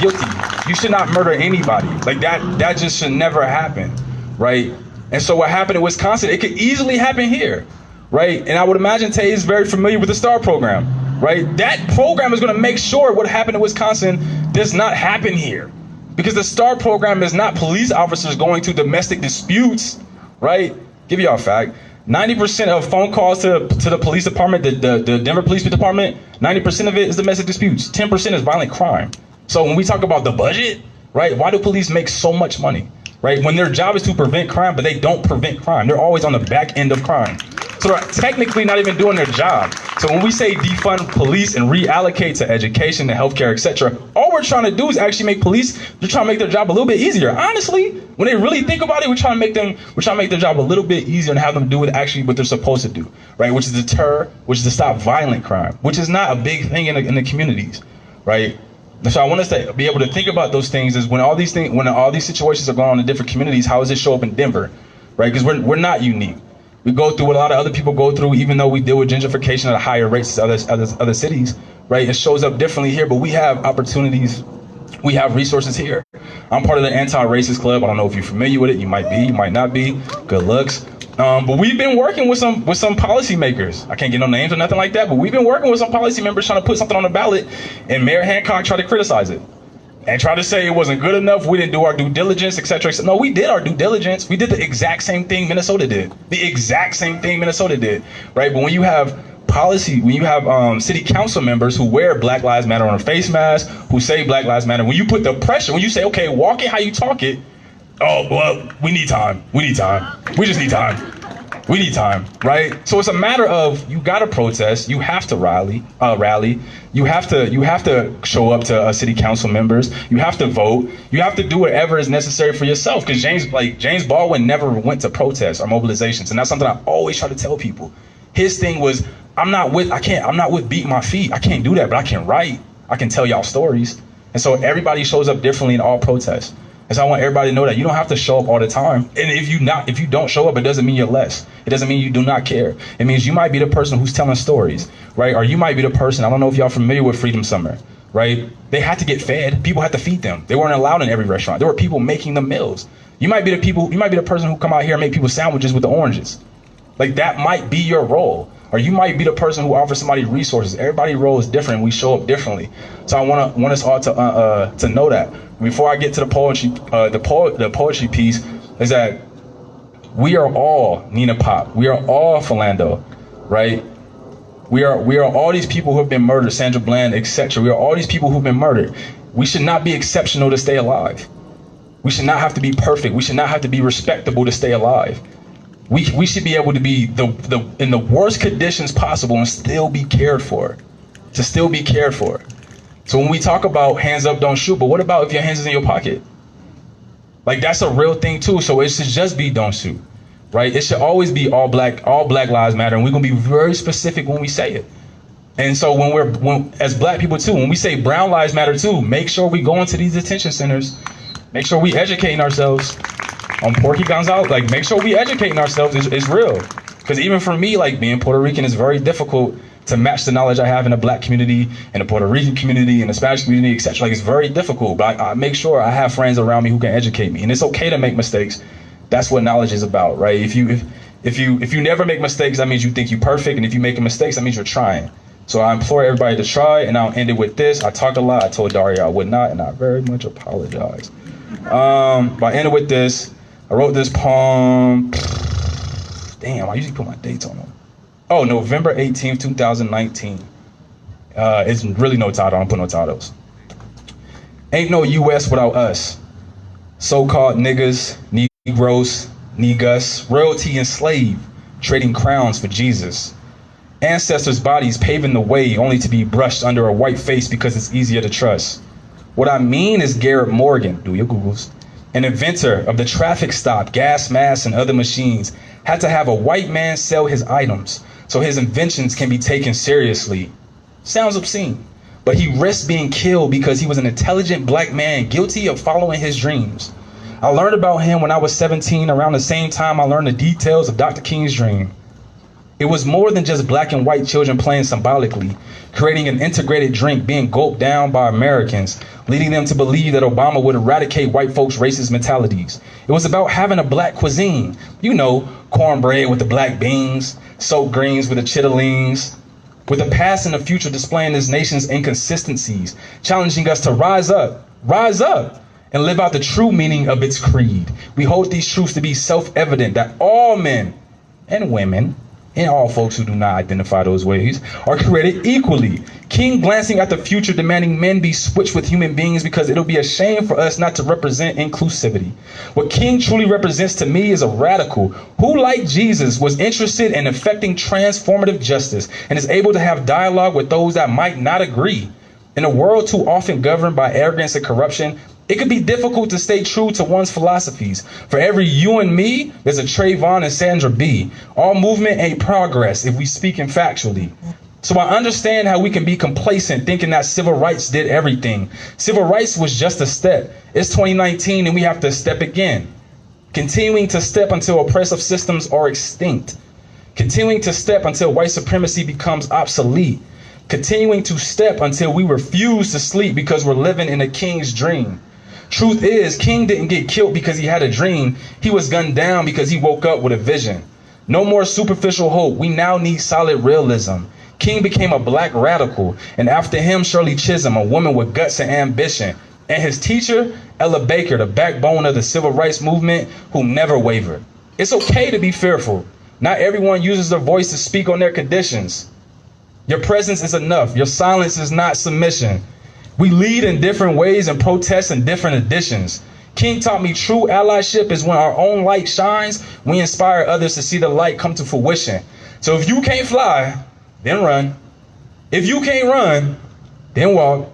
guilty. You should not murder anybody. Like, that just should never happen, right? And so what happened in Wisconsin, it could easily happen here, right? And I would imagine Tay is very familiar with the STAR program, right? That program is going to make sure what happened in Wisconsin does not happen here. Because the STAR program is not police officers going to domestic disputes, right? Give y'all a fact. 90% of phone calls to the police department, the Denver Police Department, 90% of it is domestic disputes. 10% is violent crime. So when we talk about the budget, right, why do police make so much money, right? When their job is to prevent crime, but they don't prevent crime. They're always on the back end of crime. So they're technically not even doing their job. So when we say defund police and reallocate to education, to healthcare, etc., all we're trying to do is actually make police, they're trying to make their job a little bit easier. Honestly, when they really think about it, we're trying to make their job a little bit easier and have them do actually what they're supposed to do, right? Which is deter, which is to stop violent crime, which is not a big thing in the communities, right? So I want us to be able to think about those things, is when all these situations are going on in different communities, how does it show up in Denver, right? Because we're not unique. We go through what a lot of other people go through, even though we deal with gentrification at a higher rate than other cities, right? It shows up differently here, but we have opportunities, we have resources here. I'm part of the Anti-Racist Club. I don't know if you're familiar with it. You might be, you might not be. Good looks. But we've been working with some policymakers. I can't get no names or nothing like that, but we've been working with some policy members trying to put something on the ballot, and Mayor Hancock tried to criticize it and tried to say it wasn't good enough. We didn't do our due diligence, etc. No, we did our due diligence. We did the exact same thing Minnesota did. The exact same thing Minnesota did, right? But when you have policy, when you have city council members who wear Black Lives Matter on a face mask, who say Black Lives Matter, when you put the pressure, when you say, okay, walk it how you talk it, oh, well, we need time. We need time. We just need time. We need time, right? So it's a matter of you gotta protest, you have to rally, you have to show up to city council members, you have to vote, you have to do whatever is necessary for yourself. Because James Baldwin never went to protests or mobilizations, and that's something I always try to tell people. His thing was, I'm not with beating my feet. I can't do that, but I can write. I can tell y'all stories. And so everybody shows up differently in all protests. And so I want everybody to know that you don't have to show up all the time. And if you don't show up, it doesn't mean you're less. It doesn't mean you do not care. It means you might be the person who's telling stories, right? Or you might be the person, I don't know if y'all familiar with Freedom Summer, right? They had to get fed. People had to feed them. They weren't allowed in every restaurant. There were people making the meals. You might be the person who come out here and make people sandwiches with the oranges. Like, that might be your role. Or you might be the person who offers somebody resources. Everybody's role is different. We show up differently. So I want us all to know that. Before I get to the poetry, the poetry piece is that we are all Nina Pop. We are all Philando, right? We are all these people who have been murdered, Sandra Bland, etc. We are all these people who've been murdered. We should not be exceptional to stay alive. We should not have to be perfect. We should not have to be respectable to stay alive. We should be able to be in the worst conditions possible and still be cared for. To still be cared for. So when we talk about hands up, don't shoot, but what about if your hands is in your pocket? Like, that's a real thing too. So it should just be don't shoot, right? It should always be all black lives matter, and we're gonna be very specific when we say it. And so when as black people too, when we say brown lives matter too, make sure we go into these detention centers. Make sure we educating ourselves on Porky Gonzalez. Like, make sure we educating ourselves is real. Because even for me, like, being Puerto Rican is very difficult to match the knowledge I have in the black community, in the Puerto Rican community, in the Spanish community, etc. Like, it's very difficult, but I make sure I have friends around me who can educate me. And it's okay to make mistakes. That's what knowledge is about, right? If you never make mistakes, that means you think you're perfect. And if you make mistakes, that means you're trying. So I implore everybody to try, and I'll end it with this. I talked a lot. I told Daria I would not, and I very much apologize. But I ended with this. I wrote this poem. Damn, I usually put my dates on them. Oh, November 18th, 2019. It's really no title. I don't put no titles. Ain't no U.S. without us. So-called niggas, Negroes, niggas, royalty and slave, trading crowns for Jesus. Ancestors' bodies paving the way only to be brushed under a white face because it's easier to trust. What I mean is Garrett Morgan, do your Googles, an inventor of the traffic stop, gas masks, and other machines, had to have a white man sell his items so his inventions can be taken seriously. Sounds obscene, but he risked being killed because he was an intelligent black man guilty of following his dreams. I learned about him when I was 17, around the same time I learned the details of Dr. King's dream. It was more than just black and white children playing symbolically, creating an integrated drink being gulped down by Americans, leading them to believe that Obama would eradicate white folks' racist mentalities. It was about having a black cuisine. You know, cornbread with the black beans, soaked greens with the chitterlings, with the past and the future displaying this nation's inconsistencies, challenging us to rise up, and live out the true meaning of its creed. We hold these truths to be self-evident that all men and women, and all folks who do not identify those ways, are created equally. King glancing at the future, demanding men be switched with human beings because it'll be a shame for us not to represent inclusivity. What King truly represents to me is a radical who, like Jesus, was interested in effecting transformative justice and is able to have dialogue with those that might not agree. In a world too often governed by arrogance and corruption, it could be difficult to stay true to one's philosophies. For every you and me, there's a Trayvon and Sandra B. All movement ain't progress if we speaking factually. So I understand how we can be complacent thinking that civil rights did everything. Civil rights was just a step. It's 2019 and we have to step again. Continuing to step until oppressive systems are extinct. Continuing to step until white supremacy becomes obsolete. Continuing to step until we refuse to sleep because we're living in a king's dream. Truth is, King didn't get killed because he had a dream. He was gunned down because he woke up with a vision. No more superficial hope. We now need solid realism. King became a black radical, and after him, Shirley Chisholm, a woman with guts and ambition. And his teacher, Ella Baker, the backbone of the civil rights movement, who never wavered. It's okay to be fearful. Not everyone uses their voice to speak on their conditions. Your presence is enough. Your silence is not submission. We lead in different ways and protest in different editions. King taught me true allyship is when our own light shines, we inspire others to see the light come to fruition. So if you can't fly, then run. If you can't run, then walk.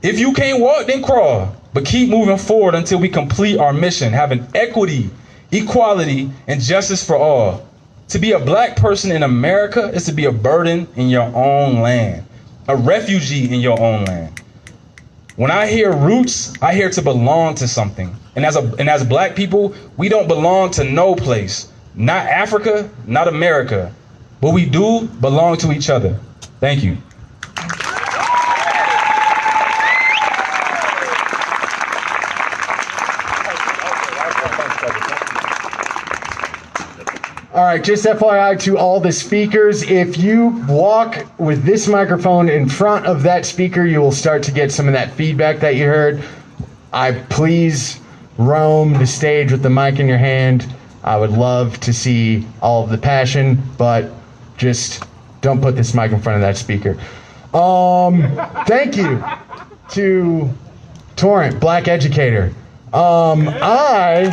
If you can't walk, then crawl. But keep moving forward until we complete our mission, having equity, equality, and justice for all. To be a black person in America is to be a burden in your own land, a refugee in your own land. When I hear roots, I hear to belong to something. And as black people, we don't belong to no place. Not Africa, not America. But we do belong to each other. Thank you. All right, just FYI to all the speakers, if you walk with this microphone in front of that speaker, you will start to get some of that feedback that you heard. Please roam the stage with the mic in your hand. I would love to see all of the passion, but just don't put this mic in front of that speaker. Thank you to Torrent, Black Educator. I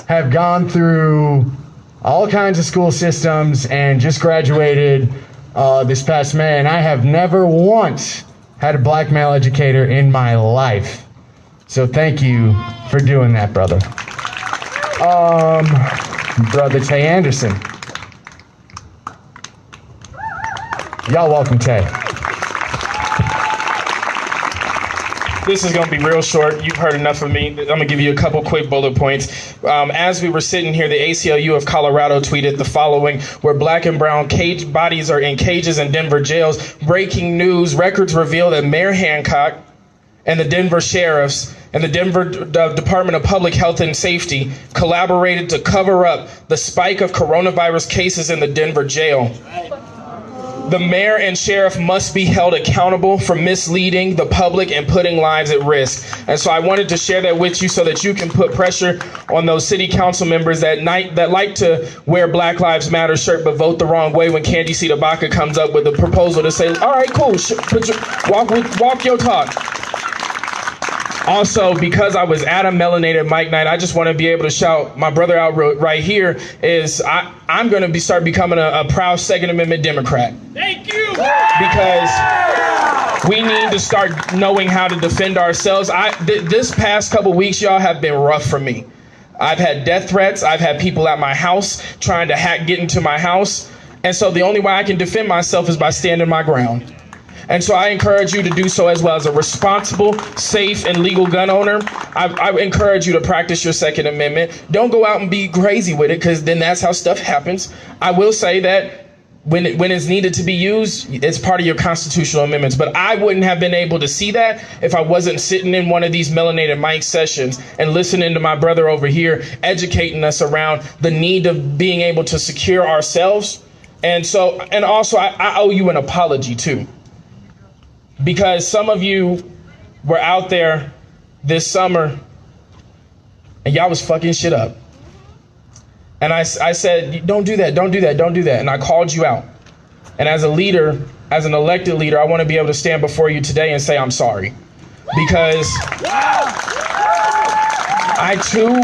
have gone through all kinds of school systems and just graduated this past May, and I have never once had a black male educator in my life. So thank you for doing that, brother. Brother Tay Anderson. Y'all welcome, Tay. This is going to be real short. You've heard enough of me. I'm going to give you a couple quick bullet points. As we were sitting here, the ACLU of Colorado tweeted the following, where black and brown cage bodies are in cages in Denver jails. Breaking news, records reveal that Mayor Hancock and the Denver sheriffs and the Denver Department of Public Health and Safety collaborated to cover up the spike of coronavirus cases in the Denver jail. The mayor and sheriff must be held accountable for misleading the public and putting lives at risk. And so I wanted to share that with you so that you can put pressure on those city council members that like to wear Black Lives Matter shirt but vote the wrong way when Candace Tabaka comes up with a proposal to say, all right, cool, walk your talk. Also, because I was at a Melanated Mike Night, I just want to be able to shout my brother out right here is I'm going to start becoming a proud Second Amendment Democrat. Thank you! Because we need to start knowing how to defend ourselves. This past couple weeks, y'all, have been rough for me. I've had death threats. I've had people at my house trying to get into my house. And so the only way I can defend myself is by standing my ground. And so I encourage you to do so as well. As a responsible, safe, and legal gun owner, I encourage you to practice your Second Amendment. Don't go out and be crazy with it, because then that's how stuff happens. I will say that when it's needed to be used, it's part of your constitutional amendments. But I wouldn't have been able to see that if I wasn't sitting in one of these Melanated Mike sessions and listening to my brother over here educating us around the need of being able to secure ourselves. And also I owe you an apology too. Because some of you were out there this summer and y'all was fucking shit up. And I said, don't do that, don't do that, don't do that. And I called you out. And as a leader, as an elected leader, I want to be able to stand before you today and say I'm sorry. Because I too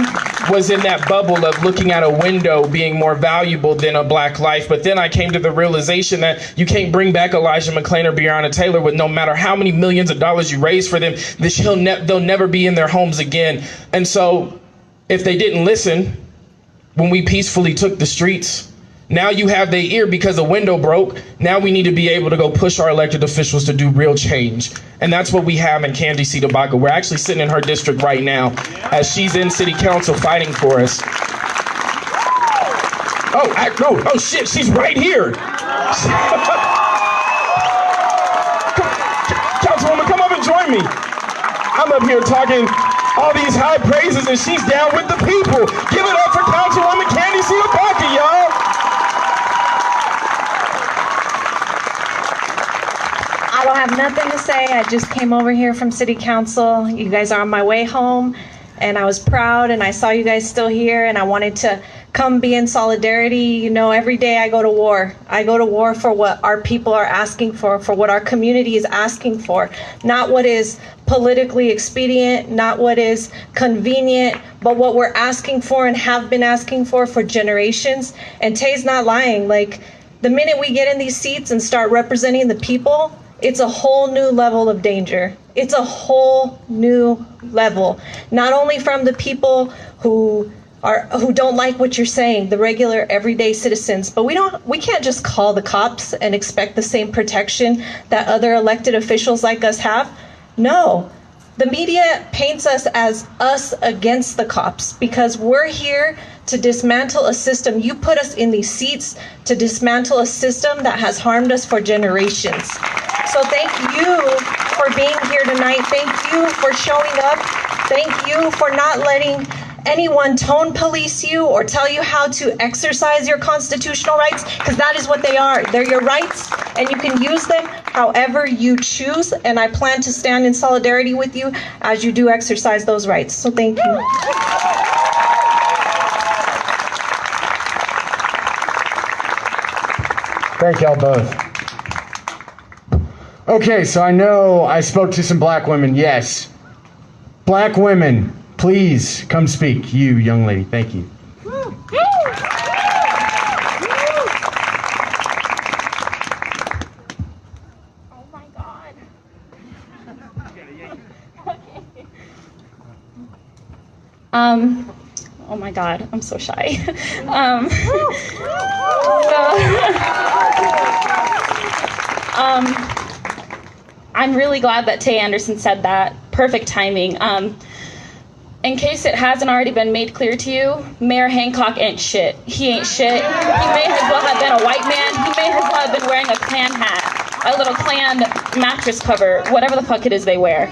was in that bubble of looking at a window being more valuable than a black life. But then I came to the realization that you can't bring back Elijah McClain or Breonna Taylor with no matter how many millions of dollars you raise for them, they'll never be in their homes again. And so if they didn't listen when we peacefully took the streets, now you have their ear because the window broke. Now we need to be able to go push our elected officials to do real change. And that's what we have in Candace Tabaka. We're actually sitting in her district right now as she's in city council fighting for us. Oh shit, she's right here. Councilwoman, come up and join me. I'm up here talking all these high praises and she's down with the people. Give it up for Councilwoman Candace Tabaka, y'all. I don't have nothing to say. I just came over here from City Council. You guys are on my way home, and I was proud, and I saw you guys still here, and I wanted to come be in solidarity. You know, every day I go to war. I go to war for what our people are asking for what our community is asking for, not what is politically expedient, not what is convenient, but what we're asking for and have been asking for generations. And Tay's not lying. Like, the minute we get in these seats and start representing the people, it's a whole new level of danger. It's a whole new level, not only from the people who don't like what you're saying, the regular everyday citizens, but we can't just call the cops and expect the same protection that other elected officials like us have. No. The media paints us as us against the cops because we're here to dismantle a system. You put us in these seats to dismantle a system that has harmed us for generations. So thank you for being here tonight. Thank you for showing up. Thank you for not letting anyone tone police you or tell you how to exercise your constitutional rights, because that is what they are. They're your rights, and you can use them however you choose, and I plan to stand in solidarity with you as you do exercise those rights. So thank you. Thank y'all both. Okay, so I know I spoke to some black women. Yes. Black women, please come speak. You, young lady, thank you. Oh my God, I'm so shy. I'm really glad that Tay Anderson said that. Perfect timing. In case it hasn't already been made clear to you, Mayor Hancock ain't shit. He ain't shit. He may as well have been a white man. He may as well have been wearing a Klan hat, a little Klan mattress cover, whatever the fuck it is they wear.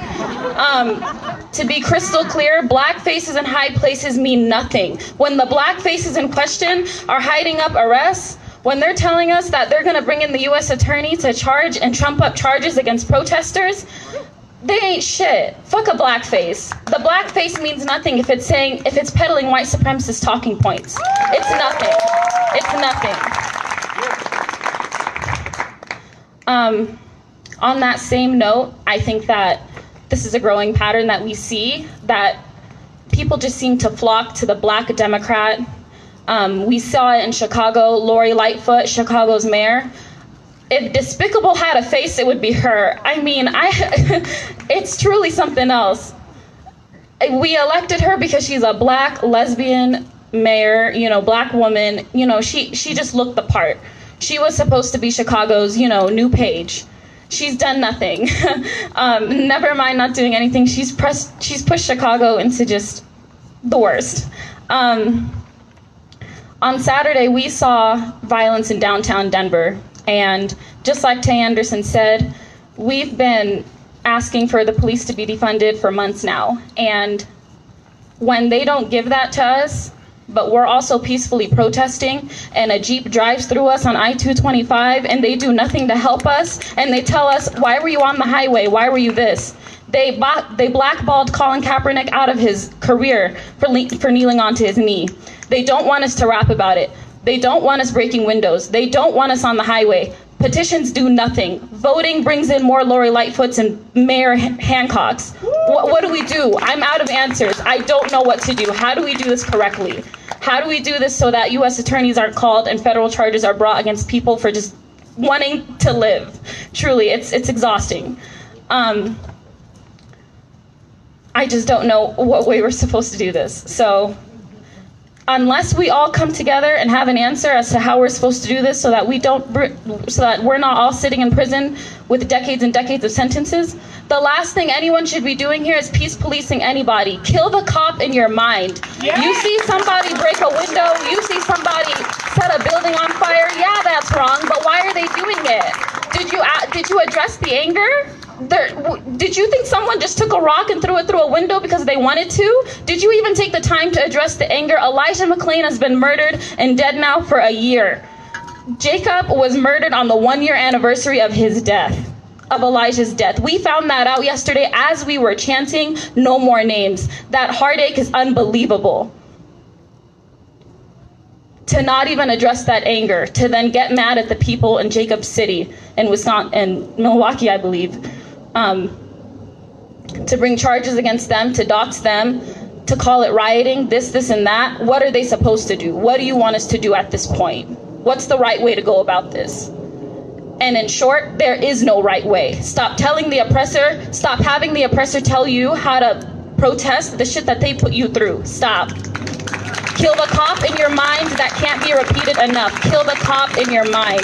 To be crystal clear, black faces in high places mean nothing. When the black faces in question are hiding up arrests, when they're telling us that they're gonna bring in the US attorney to charge and trump up charges against protesters, they ain't shit. Fuck a blackface. The blackface means nothing if it's peddling white supremacist talking points. It's nothing. It's nothing. On that same note, I think that this is a growing pattern that we see, that people just seem to flock to the black Democrat. We saw it in Chicago. Lori Lightfoot, Chicago's mayor. If Despicable had a face, it would be her. I mean, it's truly something else. We elected her because she's a black lesbian mayor, you know, black woman. You know, she just looked the part. She was supposed to be Chicago's, you know, new Page. She's done nothing. Never mind not doing anything. She's pushed Chicago into just the worst. On Saturday, we saw violence in downtown Denver. And just like Tay Anderson said, we've been asking for the police to be defunded for months now. And when they don't give that to us, but we're also peacefully protesting, and a Jeep drives through us on I-225 and they do nothing to help us, and they tell us, why were you on the highway? Why were you this? They blackballed Colin Kaepernick out of his career for kneeling onto his knee. They don't want us to rap about it. They don't want us breaking windows. They don't want us on the highway. Petitions do nothing. Voting brings in more Lori Lightfoots and Mayor Hancocks. What do we do? I'm out of answers. I don't know what to do. How do we do this correctly? How do we do this so that U.S. attorneys aren't called and federal charges are brought against people for just wanting to live? Truly, it's exhausting. I just don't know what way we're supposed to do this. So unless we all come together and have an answer as to how we're supposed to do this so that we're not all sitting in prison with decades and decades of sentences, the last thing anyone should be doing here is peace policing anybody. Kill the cop in your mind. Yeah. You see somebody break a window, you see somebody set a building on fire, yeah, that's wrong, but why are they doing it? Did you address the anger? Did you think someone just took a rock and threw it through a window because they wanted to? Did you even take the time to address the anger? Elijah McClain has been murdered and dead now for a year. Jacob was murdered on the 1-year anniversary of his death, of Elijah's death. We found that out yesterday as we were chanting no more names. That heartache is unbelievable. to not even address that anger, to then get mad at the people in Jacob City in Wisconsin and Milwaukee, I believe, to bring charges against them, to dox them, to call it rioting, this, and that. What are they supposed to do? What do you want us to do at this point? What's the right way to go about this? And in short, there is no right way. Stop telling the oppressor, stop having the oppressor tell you how to protest the shit that they put you through. Stop. Kill the cop in your mind. That can't be repeated enough. Kill the cop in your mind.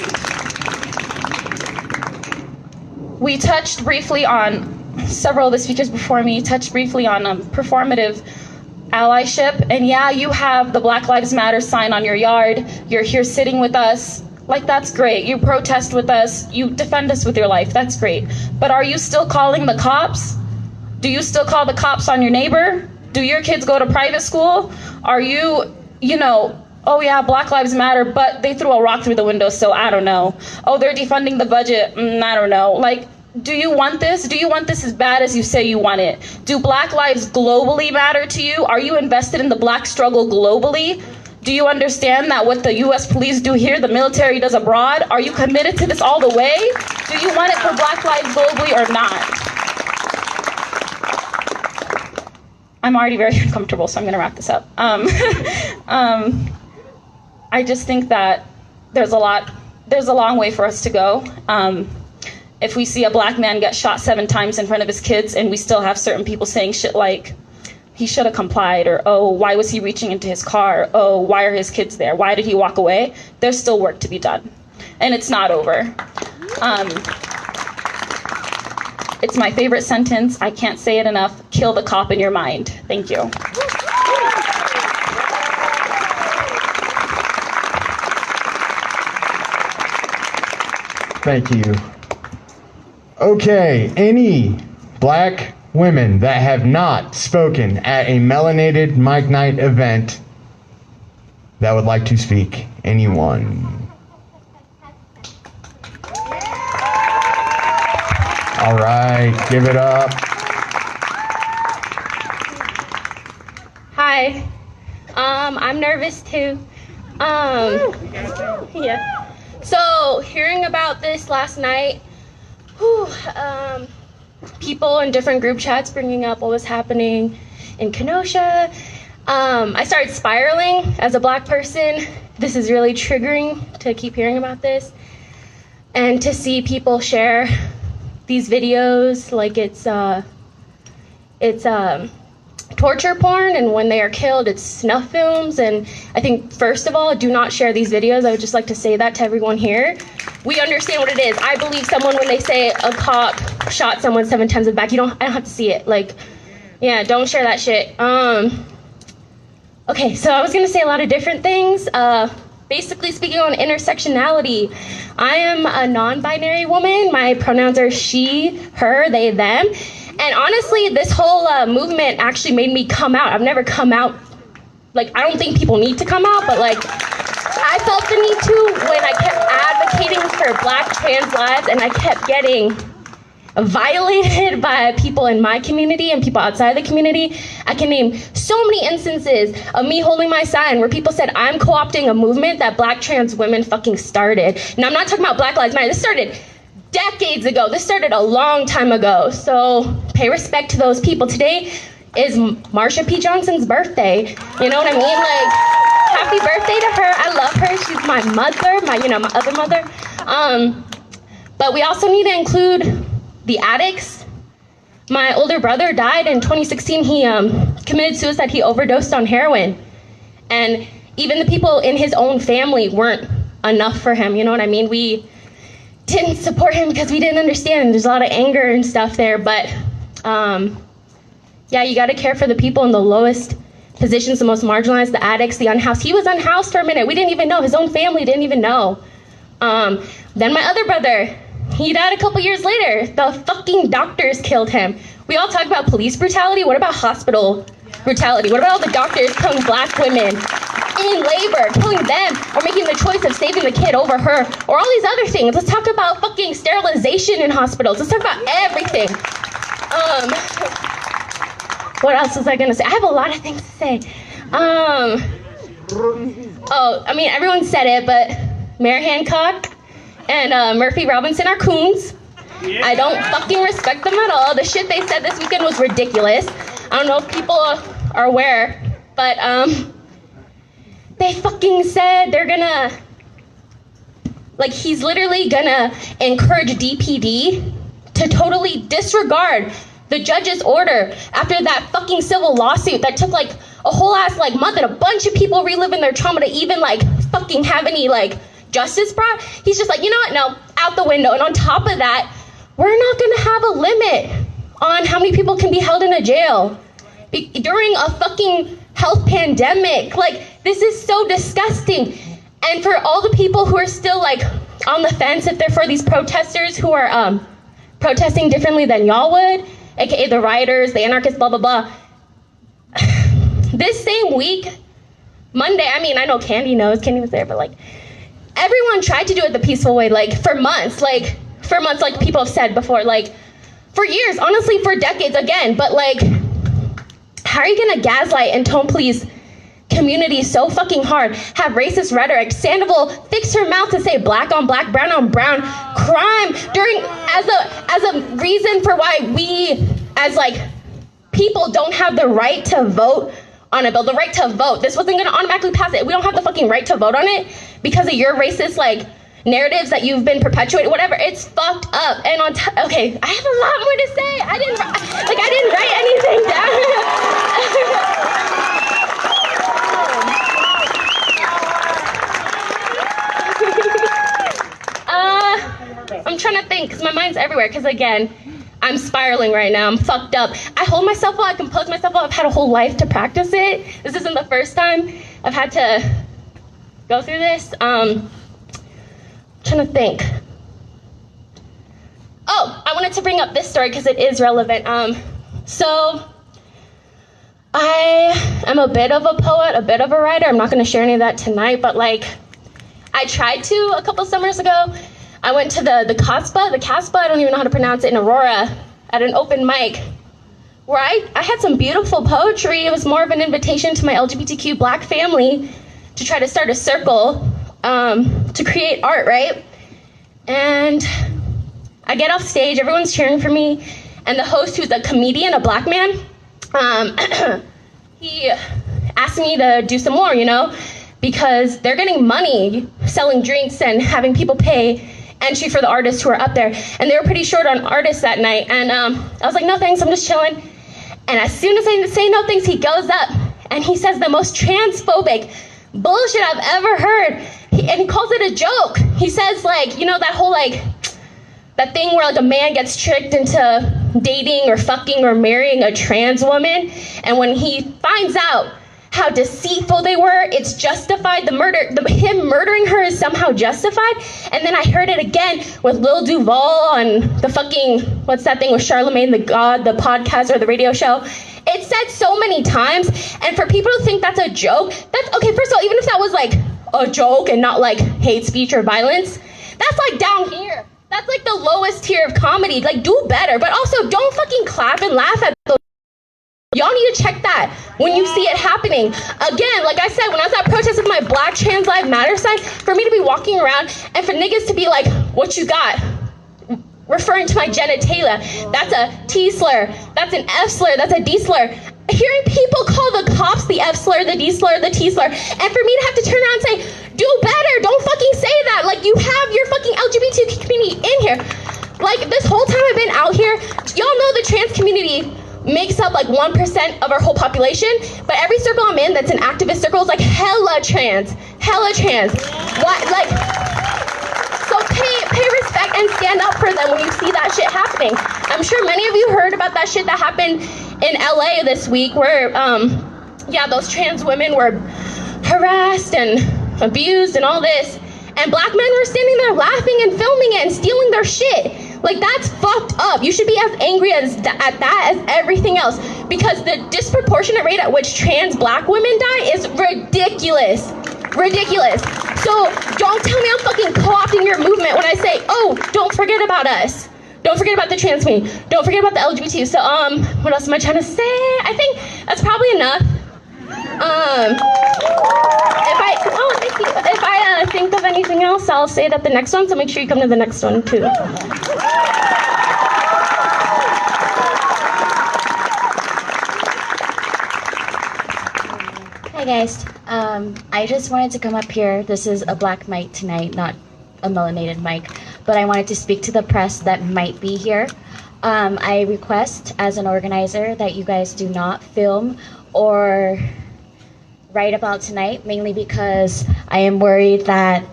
We touched briefly on, several of the speakers before me touched briefly on performative allyship. And yeah, you have the Black Lives Matter sign on your yard. You're here sitting with us. Like, that's great. You protest with us. You defend us with your life. That's great. But are you still calling the cops? Do you still call the cops on your neighbor? Do your kids go to private school? Are you, oh yeah, Black Lives Matter, but they threw a rock through the window, so I don't know. Oh, they're defunding the budget. I don't know. Like, do you want this? Do you want this as bad as you say you want it? Do Black lives globally matter to you? Are you invested in the Black struggle globally? Do you understand that what the U.S. police do here, the military does abroad? Are you committed to this all the way? Do you want it for Black lives globally or not? I'm already very uncomfortable, so I'm going to wrap this up. I just think that there's a long way for us to go. If we see a Black man get shot 7 times in front of his kids and we still have certain people saying shit like, he should have complied, or, oh, why was he reaching into his car? Oh, why are his kids there? Why did he walk away? There's still work to be done. And it's not over. It's my favorite sentence. I can't say it enough. Kill the cop in your mind. Thank you. Thank you. Okay, any Black women that have not spoken at a Melanated Mike Night event that would like to speak? Anyone? All right, give it up. Hi. I'm nervous too. Yeah. So hearing about this last night, people in different group chats bringing up what was happening in Kenosha. I started spiraling as a Black person. This is really triggering to keep hearing about this. And to see people share these videos like it's torture porn, and when they are killed, it's snuff films. And I think, first of all, do not share these videos. I would just like to say that to everyone here. We understand what it is. I believe someone when they say a cop shot someone 7 times in the back. I don't have to see it. Like, yeah, don't share that shit. Okay, so I was gonna say a lot of different things. Basically speaking on intersectionality, I am a non-binary woman. My pronouns are she, her, they, them. And honestly, this whole movement actually made me come out. I've never come out. Like, I don't think people need to come out, but like, I felt the need to when I kept advocating for Black trans lives, and I kept getting violated by people in my community and people outside the community. I can name so many instances of me holding my sign where people said I'm co-opting a movement that Black trans women fucking started. Now, I'm not talking about Black Lives Matter. This started decades ago. This started a long time ago. So pay respect to those people. Today is Marsha P. Johnson's birthday. You know what I mean? Like, happy birthday to her. I love her. She's my mother, my other mother. But we also need to include the addicts. My older brother died in 2016. He committed suicide. He overdosed on heroin. And even the people in his own family weren't enough for him. You know what I mean? We didn't support him because we didn't understand. There's a lot of anger and stuff there. But yeah, you got to care for the people in the lowest positions, the most marginalized, the addicts, the unhoused. He was unhoused for a minute. We didn't even know. His own family didn't even know. Then my other brother, he died a couple years later. The fucking doctors killed him. We all talk about police brutality. What about hospital brutality? What about all the doctors killing Black women in labor, killing them, or making the choice of saving the kid over her, or all these other things? Let's talk about fucking sterilization in hospitals. Let's talk about everything. What else was I gonna say? I have a lot of things to say. Oh, I mean, everyone said it, but Mayor Hancock and Murphy Robinson are coons. I don't fucking respect them at all. The shit they said this weekend was ridiculous. I don't know if people are aware, but they fucking said they're gonna, like, he's literally gonna encourage DPD to totally disregard the judge's order after that fucking civil lawsuit that took like a whole ass like month and a bunch of people reliving their trauma to even like fucking have any like justice brought. He's just like, you know what? No, out the window. And on top of that, we're not gonna have a limit on how many people can be held in a jail during a fucking health pandemic. Like, this is so disgusting. And for all the people who are still like on the fence, if they're for these protesters who are protesting differently than y'all would, aka the rioters, the anarchists, blah, blah, blah. This same week, Monday, I mean, I know Candy knows, Candy was there, but like, everyone tried to do it the peaceful way, like for months, like people have said before, like for years, honestly, for decades again, but like, how are you gonna gaslight and tone police communities so fucking hard, have racist rhetoric? Sandoval fixed her mouth to say black on black, brown on brown crime as a reason for why we as like people don't have the right to vote on a bill. The right to vote. This wasn't gonna automatically pass it. We don't have the fucking right to vote on it because of your racist like narratives that you've been perpetuating, whatever. It's fucked up. And okay, I have a lot more to say. I didn't write anything down. I'm trying to think because my mind's everywhere because again, I'm spiraling right now. I'm fucked up. I hold myself well, I compose myself well. I've had a whole life to practice it. This isn't the first time I've had to go through this. Trying to think. Oh, I wanted to bring up this story because it is relevant. So I am a bit of a poet, a bit of a writer. I'm not going to share any of that tonight, but like I tried to a couple summers ago. I went to the Casbah, I don't even know how to pronounce it, in Aurora at an open mic where I had some beautiful poetry. It was more of an invitation to my LGBTQ Black family to try to start a circle to create art, right? And I get off stage, everyone's cheering for me, and the host, who's a comedian, a Black man, he asked me to do some more, you know, because they're getting money selling drinks and having people pay entry for the artists who are up there. And they were pretty short on artists that night. And I was like, no thanks, I'm just chilling. And as soon as I say no thanks, he goes up and he says the most transphobic bullshit I've ever heard. And he calls it a joke. He says like, you know, that whole like, that thing where like a man gets tricked into dating or fucking or marrying a trans woman. And when he finds out how deceitful they were, it's justified. Him murdering her is somehow justified. And then I heard it again with Lil Duval on the fucking, what's that thing with Charlemagne the God, the podcast or the radio show. It's said so many times, and for people to think that's a joke, that's, okay, first of all, even if that was like a joke and not like hate speech or violence, that's like down here. That's like the lowest tier of comedy. Like, do better, but also don't fucking clap and laugh at those. Y'all need to check that when you see it happening. Again, like I said, when I was at protest with my Black Trans Lives Matter sign, for me to be walking around and for niggas to be like, what you got? Referring to my genitalia. That's a T slur. That's an F slur. That's a D slur. Hearing people call the cops the F slur, the D slur, the T slur, and for me to have to turn around and say, do better, don't fucking say that. Like, you have your fucking LGBT community in here. Like, this whole time I've been out here, y'all know the trans community makes up like 1% of our whole population, but every circle I'm in that's an activist circle is like hella trans. What, like, so pay respect and stand up for them when you see that shit happening. I'm sure many of you heard about that shit that happened in LA this week where, yeah, those trans women were harassed and abused and all this, and Black men were standing there laughing and filming it and stealing their shit. Like, that's fucked up. You should be as angry at that as everything else, because the disproportionate rate at which trans Black women die is ridiculous. So don't tell me I'm fucking co-opting your movement when I say, oh, don't forget about us. Don't forget about the trans community. Don't forget about the LGBT. So what else am I trying to say? I think that's probably enough. If I think of anything else, I'll say it at the next one, so make sure you come to the next one too. Hi guys, I just wanted to come up here. This is a black mic tonight, not a melanated mic, but I wanted to speak to the press that might be here. I request as an organizer that you guys do not film or write about tonight, mainly because I am worried that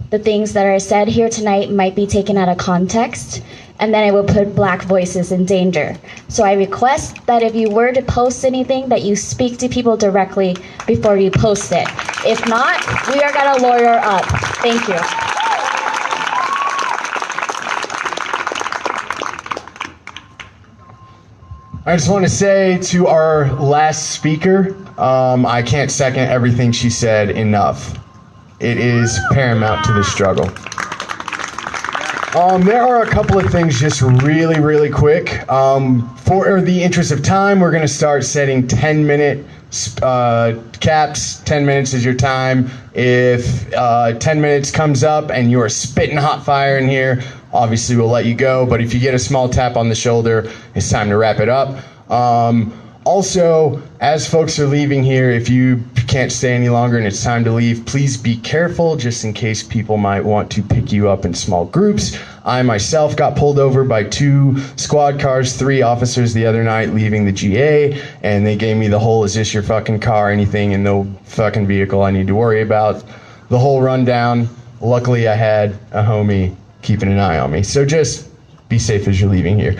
the things that are said here tonight might be taken out of context, and then it will put black voices in danger. So I request that if you were to post anything, that you speak to people directly before you post it. If not, we are gonna lawyer up. Thank you. I just want to say to our last speaker, I can't second everything she said enough. It is paramount to the struggle. There are a couple of things just really quick. For the interest of time, we're going to start setting 10-minute caps. 10 minutes is your time. If 10 minutes comes up and you are spitting hot fire in here, obviously we'll let you go. But if you get a small tap on the shoulder, it's time to wrap it up. Also, as folks are leaving here, if you can't stay any longer and it's time to leave, please be careful just in case people might want to pick you up in small groups. I myself got pulled over by 2 squad cars, 3 officers the other night leaving the GA, and they gave me the whole, is this your fucking car, anything and no fucking vehicle I need to worry about. The whole rundown. Luckily I had a homie keeping an eye on me. So just be safe as you're leaving here.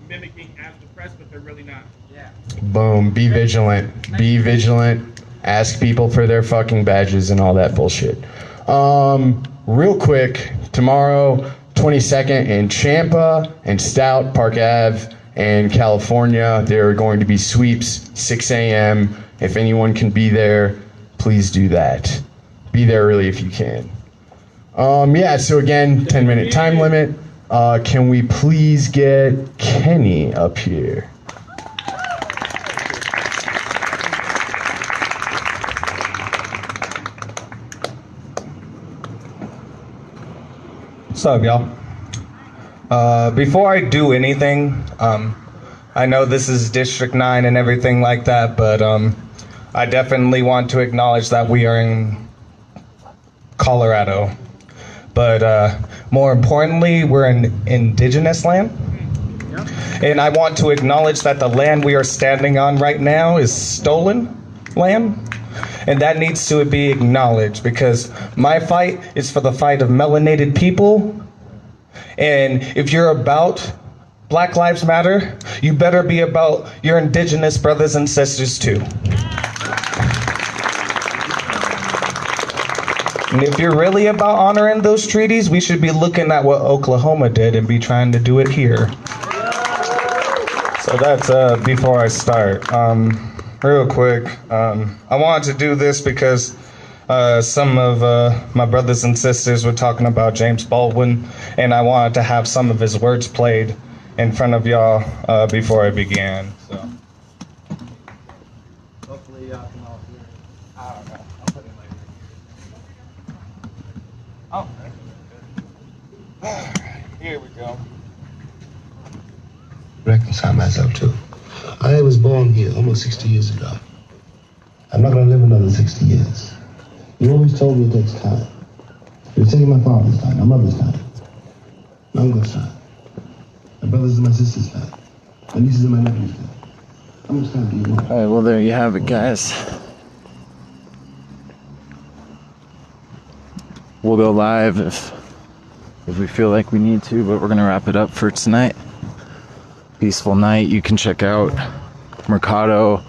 Mimicking as the press, but they're really not. Yeah. Boom. Be vigilant. Be vigilant. Ask people for their fucking badges and all that bullshit. Real quick, tomorrow, 22nd in Champa and Stout, Park Ave, and California, there are going to be sweeps, 6 a.m. If anyone can be there, please do that. Be there early if you can. Yeah, so again, 10-minute time limit. Can we please get Kenny up here? What's up, y'all? Before I do anything, I know this is District 9 and everything like that, but I definitely want to acknowledge that we are in Colorado. But more importantly, we're in indigenous land. And I want to acknowledge that the land we are standing on right now is stolen land. And that needs to be acknowledged because my fight is for the fight of melanated people. And if you're about Black Lives Matter, you better be about your indigenous brothers and sisters too. And if you're really about honoring those treaties, we should be looking at what Oklahoma did and be trying to do it here. So that's before I start. Real quick, I wanted to do this because some of my brothers and sisters were talking about James Baldwin, and I wanted to have some of his words played in front of y'all before I began. So. Hopefully y'all can all hear it. I don't know. I'll put it later. Oh, that's good. Here we go. Reconcile myself too. I was born here almost 60 years ago. I'm not going to live another 60 years. You always told me it takes time. It's taking my father's time, my mother's time, my uncle's time, my brothers and my sister's time, my nieces and my nephews' time. How much time do you want? All right, well, there you have it, guys. We'll go live if we feel like we need to, but we're going to wrap it up for tonight. Peaceful night. You can check out Mercado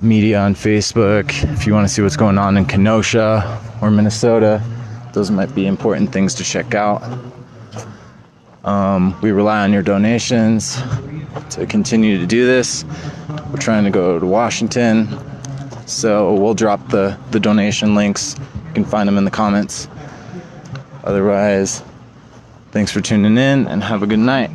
Media on Facebook if you want to see what's going on in Kenosha or Minnesota. Those might be important things to check out. We rely on your donations to continue to do this. We're trying to go to Washington, so we'll drop the donation links. You can find them in the comments. Otherwise, thanks for tuning in and have a good night.